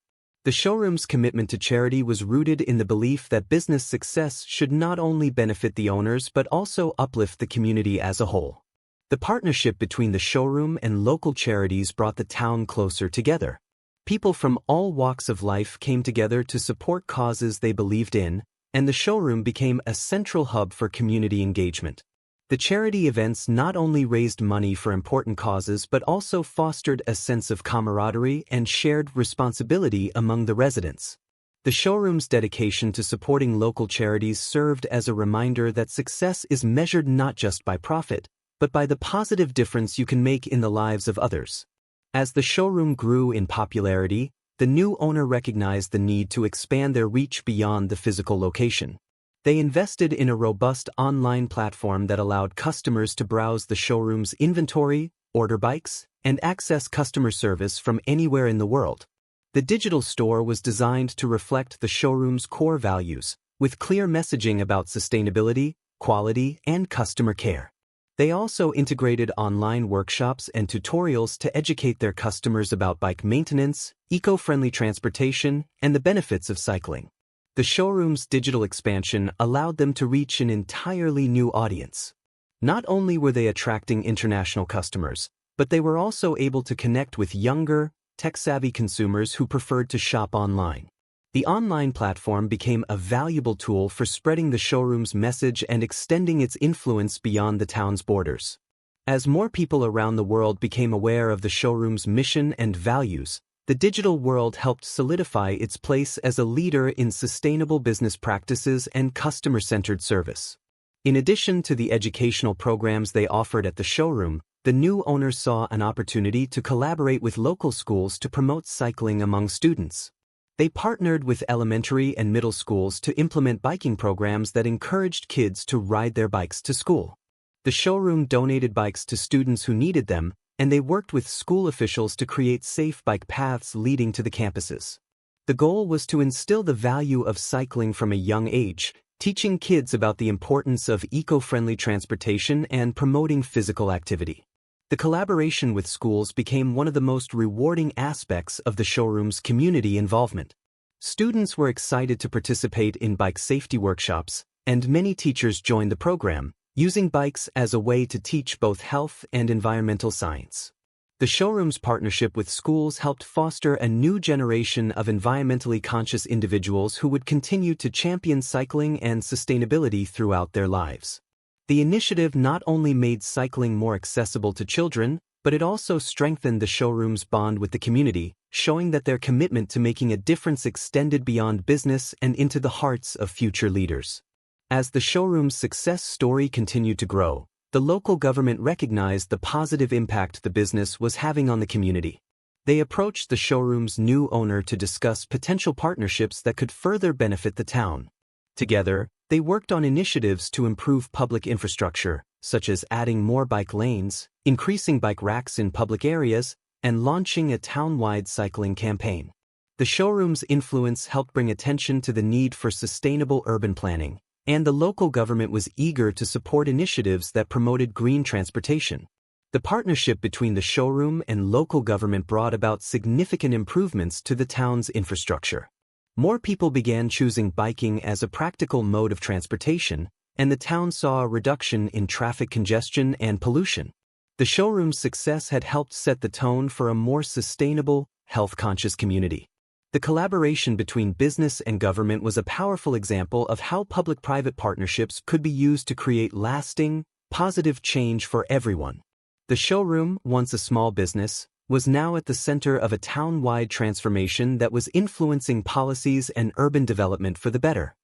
A: The showroom's commitment to charity was rooted in the belief that business success should not only benefit the owners but also uplift the community as a whole. The partnership between the showroom and local charities brought the town closer together. People from all walks of life came together to support causes they believed in, and the showroom became a central hub for community engagement. The charity events not only raised money for important causes but also fostered a sense of camaraderie and shared responsibility among the residents. The showroom's dedication to supporting local charities served as a reminder that success is measured not just by profit, but by the positive difference you can make in the lives of others. As the showroom grew in popularity, the new owner recognized the need to expand their reach beyond the physical location. They invested in a robust online platform that allowed customers to browse the showroom's inventory, order bikes, and access customer service from anywhere in the world. The digital store was designed to reflect the showroom's core values, with clear messaging about sustainability, quality, and customer care. They also integrated online workshops and tutorials to educate their customers about bike maintenance, eco-friendly transportation, and the benefits of cycling. The showroom's digital expansion allowed them to reach an entirely new audience. Not only were they attracting international customers, but they were also able to connect with younger, tech-savvy consumers who preferred to shop online. The online platform became a valuable tool for spreading the showroom's message and extending its influence beyond the town's borders. As more people around the world became aware of the showroom's mission and values, the digital world helped solidify its place as a leader in sustainable business practices and customer-centered service. In addition to the educational programs they offered at the showroom, the new owners saw an opportunity to collaborate with local schools to promote cycling among students. They partnered with elementary and middle schools to implement biking programs that encouraged kids to ride their bikes to school. The showroom donated bikes to students who needed them, and they worked with school officials to create safe bike paths leading to the campuses. The goal was to instill the value of cycling from a young age, teaching kids about the importance of eco-friendly transportation and promoting physical activity. The collaboration with schools became one of the most rewarding aspects of the showroom's community involvement. Students were excited to participate in bike safety workshops, and many teachers joined the program, using bikes as a way to teach both health and environmental science. The showroom's partnership with schools helped foster a new generation of environmentally conscious individuals who would continue to champion cycling and sustainability throughout their lives. The initiative not only made cycling more accessible to children, but it also strengthened the showroom's bond with the community, showing that their commitment to making a difference extended beyond business and into the hearts of future leaders. As the showroom's success story continued to grow, the local government recognized the positive impact the business was having on the community. They approached the showroom's new owner to discuss potential partnerships that could further benefit the town. Together, they worked on initiatives to improve public infrastructure, such as adding more bike lanes, increasing bike racks in public areas, and launching a town-wide cycling campaign. The showroom's influence helped bring attention to the need for sustainable urban planning, and the local government was eager to support initiatives that promoted green transportation. The partnership between the showroom and local government brought about significant improvements to the town's infrastructure. More people began choosing biking as a practical mode of transportation, and the town saw a reduction in traffic congestion and pollution. The showroom's success had helped set the tone for a more sustainable, health-conscious community. The collaboration between business and government was a powerful example of how public-private partnerships could be used to create lasting, positive change for everyone. The showroom, once a small business, was now at the center of a town-wide transformation that was influencing policies and urban development for the better.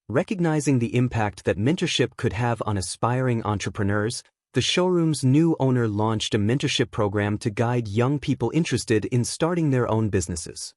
A: Recognizing the impact that mentorship could have on aspiring entrepreneurs, the showroom's new owner launched a mentorship program to guide young people interested in starting their own businesses.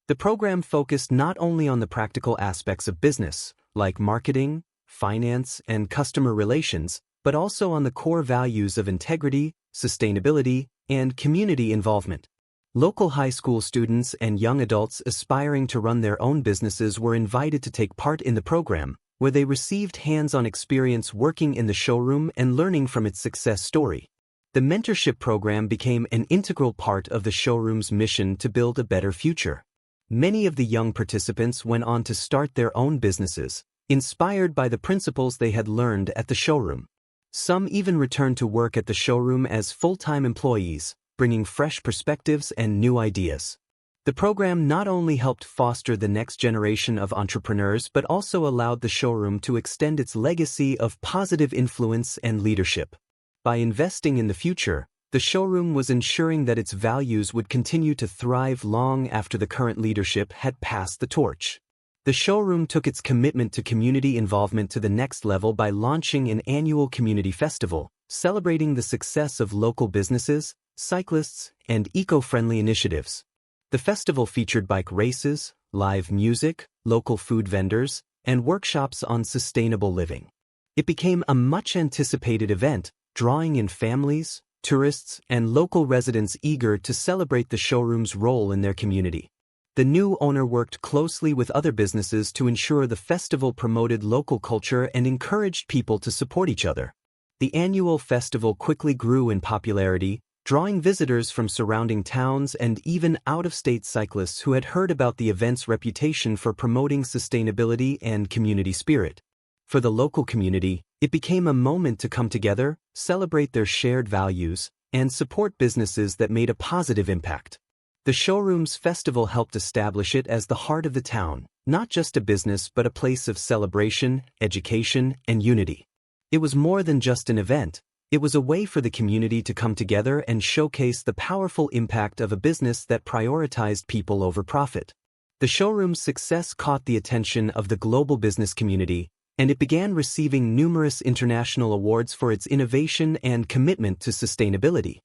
A: The program focused not only on the practical aspects of business, like marketing, finance, and customer relations, but also on the core values of integrity, sustainability, and community involvement. Local high school students and young adults aspiring to run their own businesses were invited to take part in the program, where they received hands-on experience working in the showroom and learning from its success story. The mentorship program became an integral part of the showroom's mission to build a better future. Many of the young participants went on to start their own businesses, inspired by the principles they had learned at the showroom. Some even returned to work at the showroom as full-time employees, bringing fresh perspectives and new ideas. The program not only helped foster the next generation of entrepreneurs but also allowed the showroom to extend its legacy of positive influence and leadership. By investing in the future, the showroom was ensuring that its values would continue to thrive long after the current leadership had passed the torch. The showroom took its commitment to community involvement to the next level by launching an annual community festival, celebrating the success of local businesses, cyclists, and eco-friendly initiatives. The festival featured bike races, live music, local food vendors, and workshops on sustainable living. It became a much-anticipated event, drawing in families, tourists, and local residents eager to celebrate the showroom's role in their community. The new owner worked closely with other businesses to ensure the festival promoted local culture and encouraged people to support each other. The annual festival quickly grew in popularity, drawing visitors from surrounding towns and even out-of-state cyclists who had heard about the event's reputation for promoting sustainability and community spirit. For the local community, it became a moment to come together, celebrate their shared values, and support businesses that made a positive impact. The showroom's festival helped establish it as the heart of the town, not just a business but a place of celebration, education, and unity. It was more than just an event. It was a way for the community to come together and showcase the powerful impact of a business that prioritized people over profit. The showroom's success caught the attention of the global business community, and it began receiving numerous international awards for its innovation and commitment to sustainability.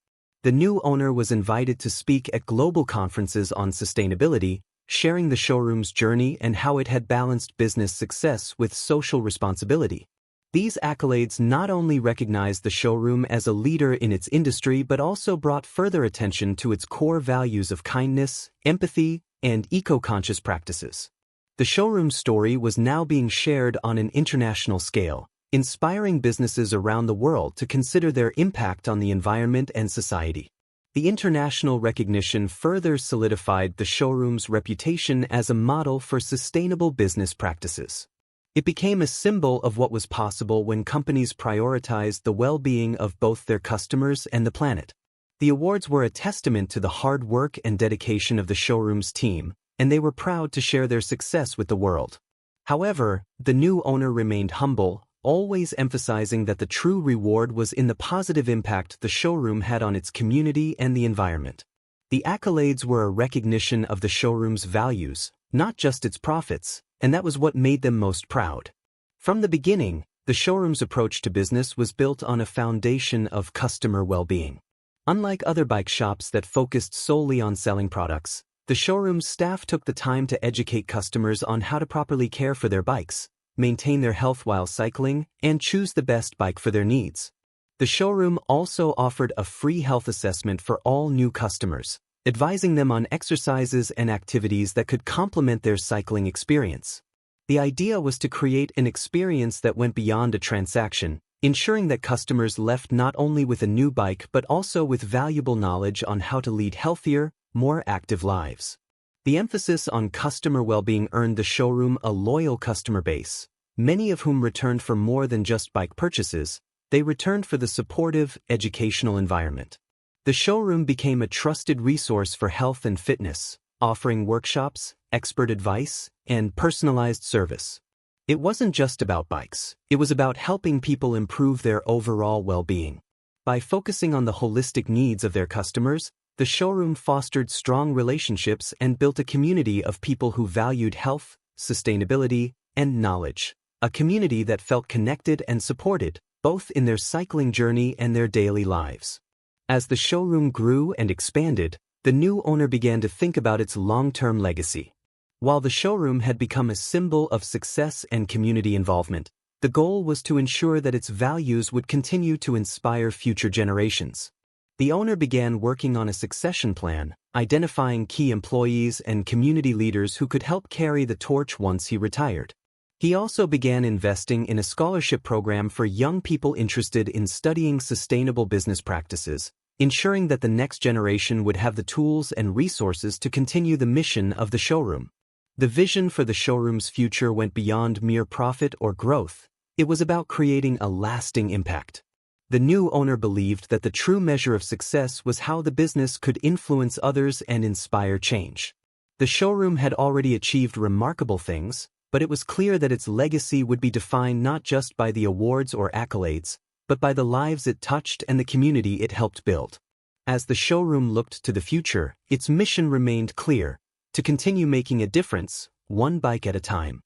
A: The new owner was invited to speak at global conferences on sustainability, sharing the showroom's journey and how it had balanced business success with social responsibility. These accolades not only recognized the showroom as a leader in its industry but also brought further attention to its core values of kindness, empathy, and eco-conscious practices. The showroom story was now being shared on an international scale, inspiring businesses around the world to consider their impact on the environment and society. The international recognition further solidified the showroom's reputation as a model for sustainable business practices. It became a symbol of what was possible when companies prioritized the well-being of both their customers and the planet. The awards were a testament to the hard work and dedication of the showroom's team, and they were proud to share their success with the world. However, the new owner remained humble, always emphasizing that the true reward was in the positive impact the showroom had on its community and the environment. The accolades were a recognition of the showroom's values, not just its profits, and that was what made them most proud. From the beginning, the showroom's approach to business was built on a foundation of customer well-being. Unlike other bike shops that focused solely on selling products, the showroom's staff took the time to educate customers on how to properly care for their bikes, maintain their health while cycling, and choose the best bike for their needs. The showroom also offered a free health assessment for all new customers, advising them on exercises and activities that could complement their cycling experience. The idea was to create an experience that went beyond a transaction, ensuring that customers left not only with a new bike but also with valuable knowledge on how to lead healthier, more active lives. The emphasis on customer well-being earned the showroom a loyal customer base, many of whom returned for more than just bike purchases. They returned for the supportive, educational environment. The showroom became a trusted resource for health and fitness, offering workshops, expert advice, and personalized service. It wasn't just about bikes, it was about helping people improve their overall well-being. By focusing on the holistic needs of their customers, the showroom fostered strong relationships and built a community of people who valued health, sustainability, and knowledge. A community that felt connected and supported, both in their cycling journey and their daily lives. As the showroom grew and expanded, the new owner began to think about its long-term legacy. While the showroom had become a symbol of success and community involvement, the goal was to ensure that its values would continue to inspire future generations. The owner began working on a succession plan, identifying key employees and community leaders who could help carry the torch once he retired. He also began investing in a scholarship program for young people interested in studying sustainable business practices, ensuring that the next generation would have the tools and resources to continue the mission of the showroom. The vision for the showroom's future went beyond mere profit or growth. It was about creating a lasting impact. The new owner believed that the true measure of success was how the business could influence others and inspire change. The showroom had already achieved remarkable things, but it was clear that its legacy would be defined not just by the awards or accolades, but by the lives it touched and the community it helped build. As the showroom looked to the future, its mission remained clear: to continue making a difference, one bike at a time.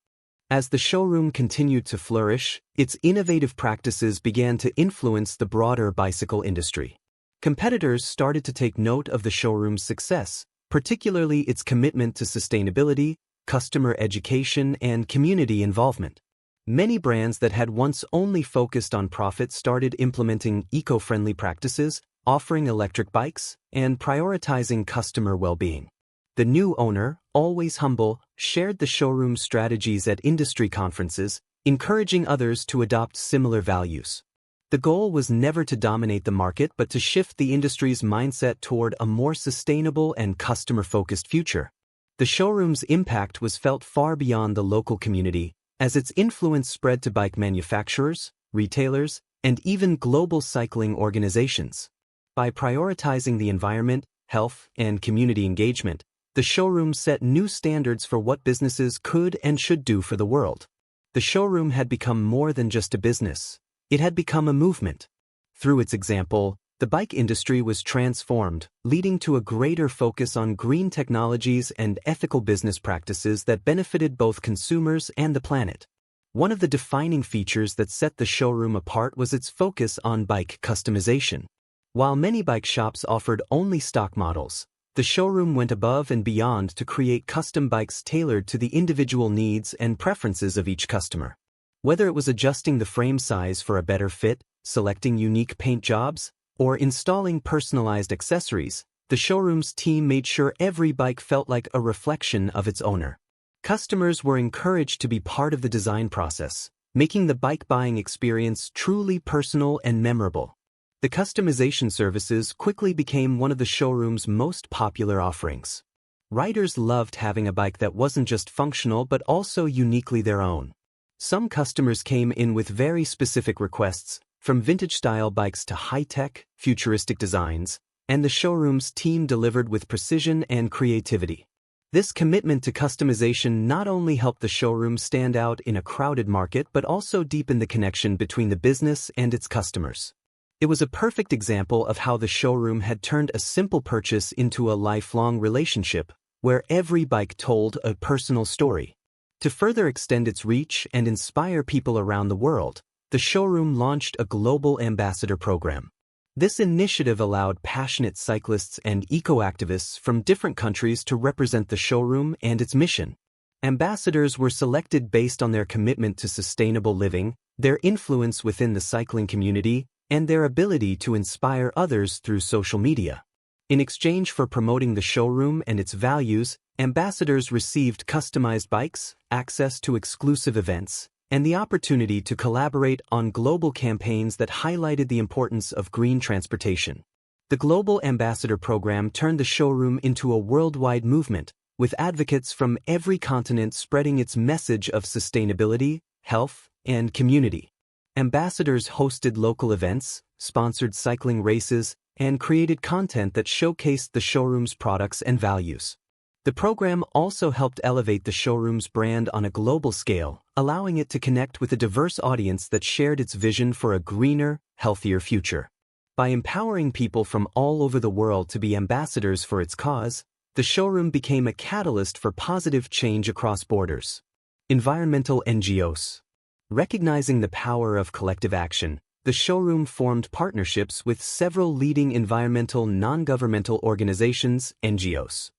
A: As the showroom continued to flourish, its innovative practices began to influence the broader bicycle industry. Competitors started to take note of the showroom's success, particularly its commitment to sustainability, customer education, and community involvement. Many brands that had once only focused on profit started implementing eco-friendly practices, offering electric bikes, and prioritizing customer well-being. The new owner, always humble, shared the showroom's strategies at industry conferences, encouraging others to adopt similar values. The goal was never to dominate the market but to shift the industry's mindset toward a more sustainable and customer-focused future. The showroom's impact was felt far beyond the local community, as its influence spread to bike manufacturers, retailers, and even global cycling organizations. By prioritizing the environment, health, and community engagement, the showroom set new standards for what businesses could and should do for the world. The showroom had become more than just a business. It had become a movement. Through its example, the bike industry was transformed, leading to a greater focus on green technologies and ethical business practices that benefited both consumers and the planet. One of the defining features that set the showroom apart was its focus on bike customization. While many bike shops offered only stock models, the showroom went above and beyond to create custom bikes tailored to the individual needs and preferences of each customer. Whether it was adjusting the frame size for a better fit, selecting unique paint jobs, or installing personalized accessories, the showroom's team made sure every bike felt like a reflection of its owner. Customers were encouraged to be part of the design process, making the bike buying experience truly personal and memorable. The customization services quickly became one of the showroom's most popular offerings. Riders loved having a bike that wasn't just functional but also uniquely their own. Some customers came in with very specific requests, from vintage-style bikes to high-tech, futuristic designs, and the showroom's team delivered with precision and creativity. This commitment to customization not only helped the showroom stand out in a crowded market but also deepened the connection between the business and its customers. It was a perfect example of how the showroom had turned a simple purchase into a lifelong relationship, where every bike told a personal story. To further extend its reach and inspire people around the world, the showroom launched a global ambassador program. This initiative allowed passionate cyclists and eco-activists from different countries to represent the showroom and its mission. Ambassadors were selected based on their commitment to sustainable living, their influence within the cycling community, and their ability to inspire others through social media. In exchange for promoting the showroom and its values, ambassadors received customized bikes, access to exclusive events, and the opportunity to collaborate on global campaigns that highlighted the importance of green transportation. The Global Ambassador Program turned the showroom into a worldwide movement, with advocates from every continent spreading its message of sustainability, health, and community. Ambassadors hosted local events, sponsored cycling races, and created content that showcased the showroom's products and values. The program also helped elevate the showroom's brand on a global scale, allowing it to connect with a diverse audience that shared its vision for a greener, healthier future. By empowering people from all over the world to be ambassadors for its cause, the showroom became a catalyst for positive change across borders. Environmental NGOs. Recognizing the power of collective action, the showroom formed partnerships with several leading environmental non-governmental organizations, NGOs.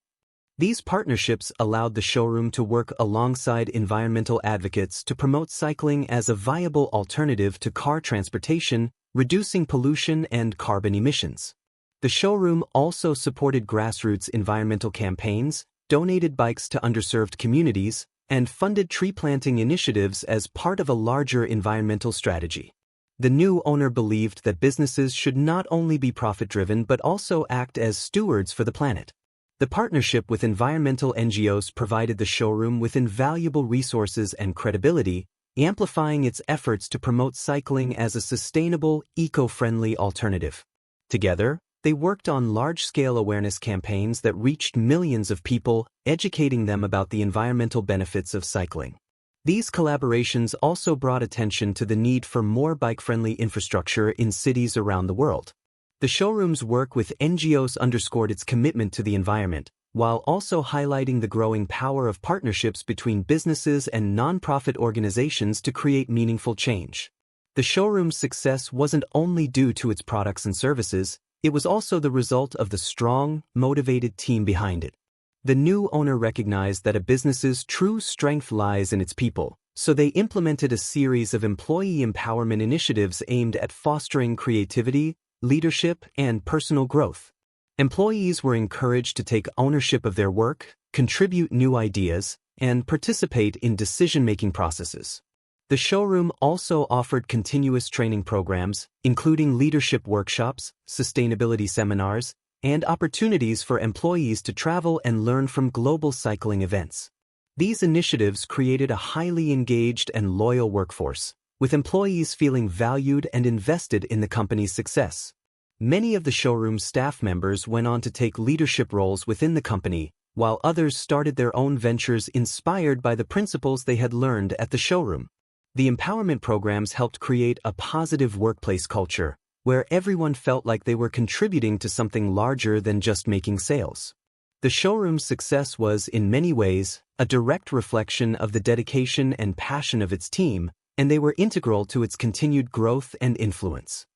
A: These partnerships allowed the showroom to work alongside environmental advocates to promote cycling as a viable alternative to car transportation, reducing pollution and carbon emissions. The showroom also supported grassroots environmental campaigns, donated bikes to underserved communities, and funded tree planting initiatives as part of a larger environmental strategy. The new owner believed that businesses should not only be profit-driven but also act as stewards for the planet. The partnership with environmental NGOs provided the showroom with invaluable resources and credibility, amplifying its efforts to promote cycling as a sustainable, eco-friendly alternative. Together, they worked on large-scale awareness campaigns that reached millions of people, educating them about the environmental benefits of cycling. These collaborations also brought attention to the need for more bike-friendly infrastructure in cities around the world. The showroom's work with NGOs underscored its commitment to the environment, while also highlighting the growing power of partnerships between businesses and non-profit organizations to create meaningful change. The showroom's success wasn't only due to its products and services, it was also the result of the strong, motivated team behind it. The new owner recognized that a business's true strength lies in its people, so they implemented a series of employee empowerment initiatives aimed at fostering creativity, leadership, and personal growth. Employees were encouraged to take ownership of their work, contribute new ideas, and participate in decision-making processes. The showroom also offered continuous training programs, including leadership workshops, sustainability seminars, and opportunities for employees to travel and learn from global cycling events. These initiatives created a highly engaged and loyal workforce, with employees feeling valued and invested in the company's success. Many of the showroom's staff members went on to take leadership roles within the company, while others started their own ventures inspired by the principles they had learned at the showroom. The empowerment programs helped create a positive workplace culture, where everyone felt like they were contributing to something larger than just making sales. The showroom's success was, in many ways, a direct reflection of the dedication and passion of its team, and they were integral to its continued growth and influence.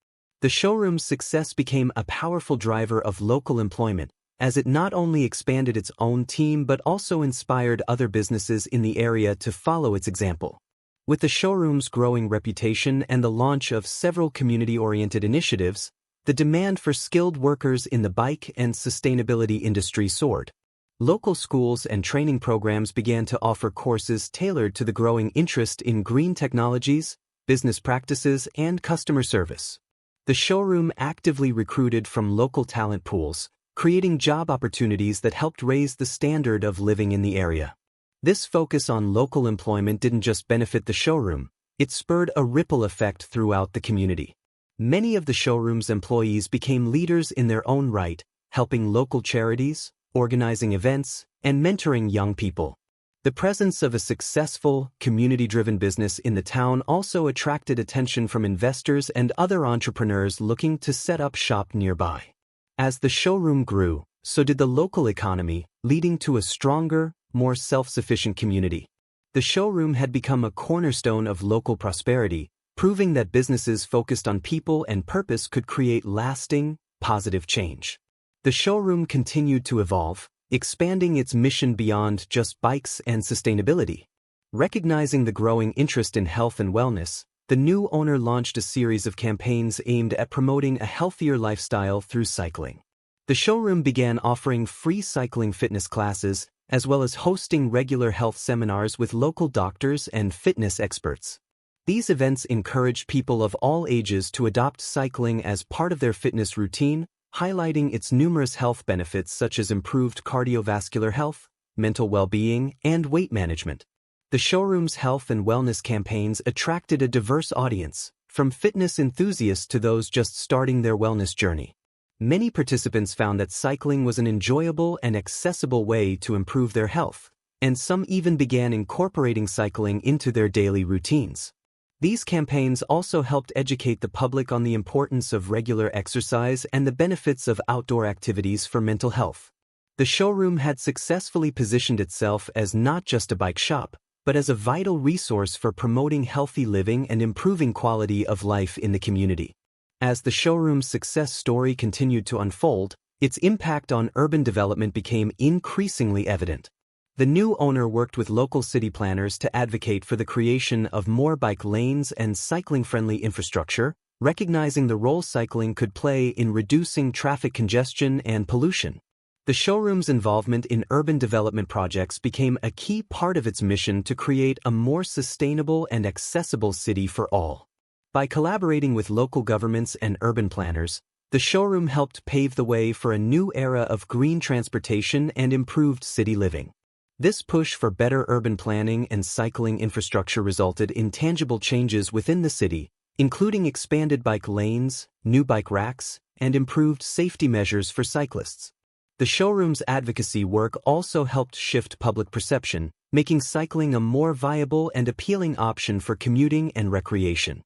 A: The showroom's success became a powerful driver of local employment, as it not only expanded its own team but also inspired other businesses in the area to follow its example. With the showroom's growing reputation and the launch of several community-oriented initiatives, the demand for skilled workers in the bike and sustainability industry soared. Local schools and training programs began to offer courses tailored to the growing interest in green technologies, business practices, and customer service. The showroom actively recruited from local talent pools, creating job opportunities that helped raise the standard of living in the area. This focus on local employment didn't just benefit the showroom, it spurred a ripple effect throughout the community. Many of the showroom's employees became leaders in their own right, helping local charities, organizing events, and mentoring young people. The presence of a successful, community-driven business in the town also attracted attention from investors and other entrepreneurs looking to set up shop nearby. As the showroom grew, so did the local economy, leading to a stronger, more self-sufficient community. The showroom had become a cornerstone of local prosperity, proving that businesses focused on people and purpose could create lasting, positive change. The showroom continued to evolve, expanding its mission beyond just bikes and sustainability. Recognizing the growing interest in health and wellness, the new owner launched a series of campaigns aimed at promoting a healthier lifestyle through cycling. The showroom began offering free cycling fitness classes, as well as hosting regular health seminars with local doctors and fitness experts. These events encouraged people of all ages to adopt cycling as part of their fitness routine, highlighting its numerous health benefits such as improved cardiovascular health, mental well-being, and weight management. The showroom's health and wellness campaigns attracted a diverse audience, from fitness enthusiasts to those just starting their wellness journey. Many participants found that cycling was an enjoyable and accessible way to improve their health, and some even began incorporating cycling into their daily routines. These campaigns also helped educate the public on the importance of regular exercise and the benefits of outdoor activities for mental health. The showroom had successfully positioned itself as not just a bike shop, but as a vital resource for promoting healthy living and improving quality of life in the community. As the showroom's success story continued to unfold, its impact on urban development became increasingly evident. The new owner worked with local city planners to advocate for the creation of more bike lanes and cycling-friendly infrastructure, recognizing the role cycling could play in reducing traffic congestion and pollution. The showroom's involvement in urban development projects became a key part of its mission to create a more sustainable and accessible city for all. By collaborating with local governments and urban planners, the showroom helped pave the way for a new era of green transportation and improved city living. This push for better urban planning and cycling infrastructure resulted in tangible changes within the city, including expanded bike lanes, new bike racks, and improved safety measures for cyclists. The showroom's advocacy work also helped shift public perception, making cycling a more viable and appealing option for commuting and recreation.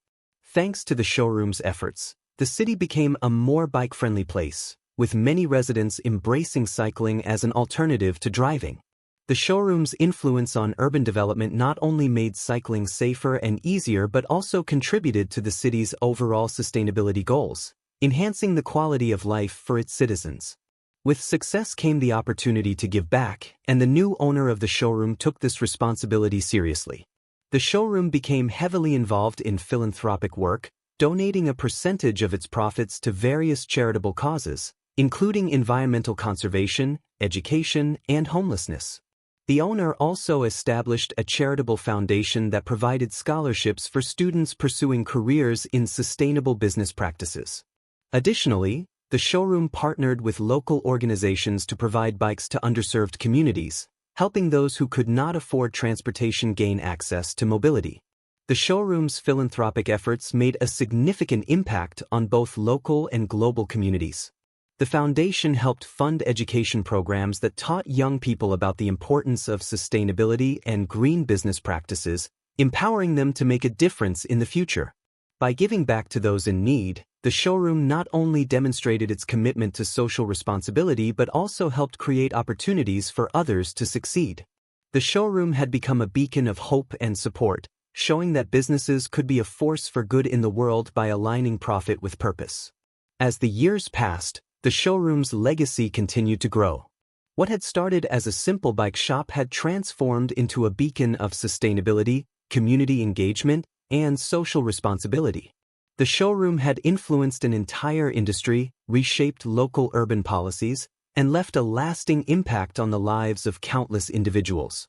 A: Thanks to the showroom's efforts, the city became a more bike-friendly place, with many residents embracing cycling as an alternative to driving. The showroom's influence on urban development not only made cycling safer and easier but also contributed to the city's overall sustainability goals, enhancing the quality of life for its citizens. With success came the opportunity to give back, and the new owner of the showroom took this responsibility seriously. The showroom became heavily involved in philanthropic work, donating a percentage of its profits to various charitable causes, including environmental conservation, education, and homelessness. The owner also established a charitable foundation that provided scholarships for students pursuing careers in sustainable business practices. Additionally, the showroom partnered with local organizations to provide bikes to underserved communities, helping those who could not afford transportation gain access to mobility. The showroom's philanthropic efforts made a significant impact on both local and global communities. The foundation helped fund education programs that taught young people about the importance of sustainability and green business practices, empowering them to make a difference in the future. By giving back to those in need, the showroom not only demonstrated its commitment to social responsibility but also helped create opportunities for others to succeed. The showroom had become a beacon of hope and support, showing that businesses could be a force for good in the world by aligning profit with purpose. As the years passed, the showroom's legacy continued to grow. What had started as a simple bike shop had transformed into a beacon of sustainability, community engagement, and social responsibility. The showroom had influenced an entire industry, reshaped local urban policies, and left a lasting impact on the lives of countless individuals.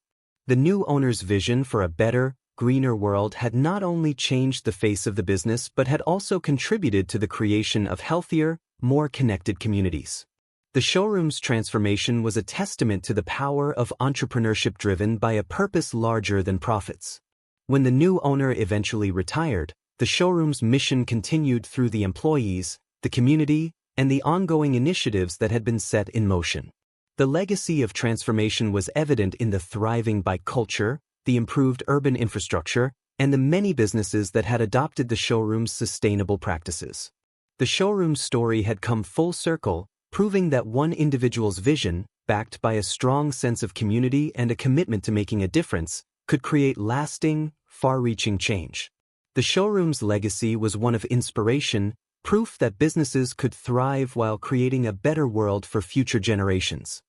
A: The new owner's vision for a better, greener world had not only changed the face of the business but had also contributed to the creation of healthier, more connected communities. The showroom's transformation was a testament to the power of entrepreneurship driven by a purpose larger than profits. When the new owner eventually retired, the showroom's mission continued through the employees, the community, and the ongoing initiatives that had been set in motion. The legacy of transformation was evident in the thriving bike culture, the improved urban infrastructure, and the many businesses that had adopted the showroom's sustainable practices. The showroom's story had come full circle, proving that one individual's vision, backed by a strong sense of community and a commitment to making a difference, could create lasting, far-reaching change. The showroom's legacy was one of inspiration, proof that businesses could thrive while creating a better world for future generations.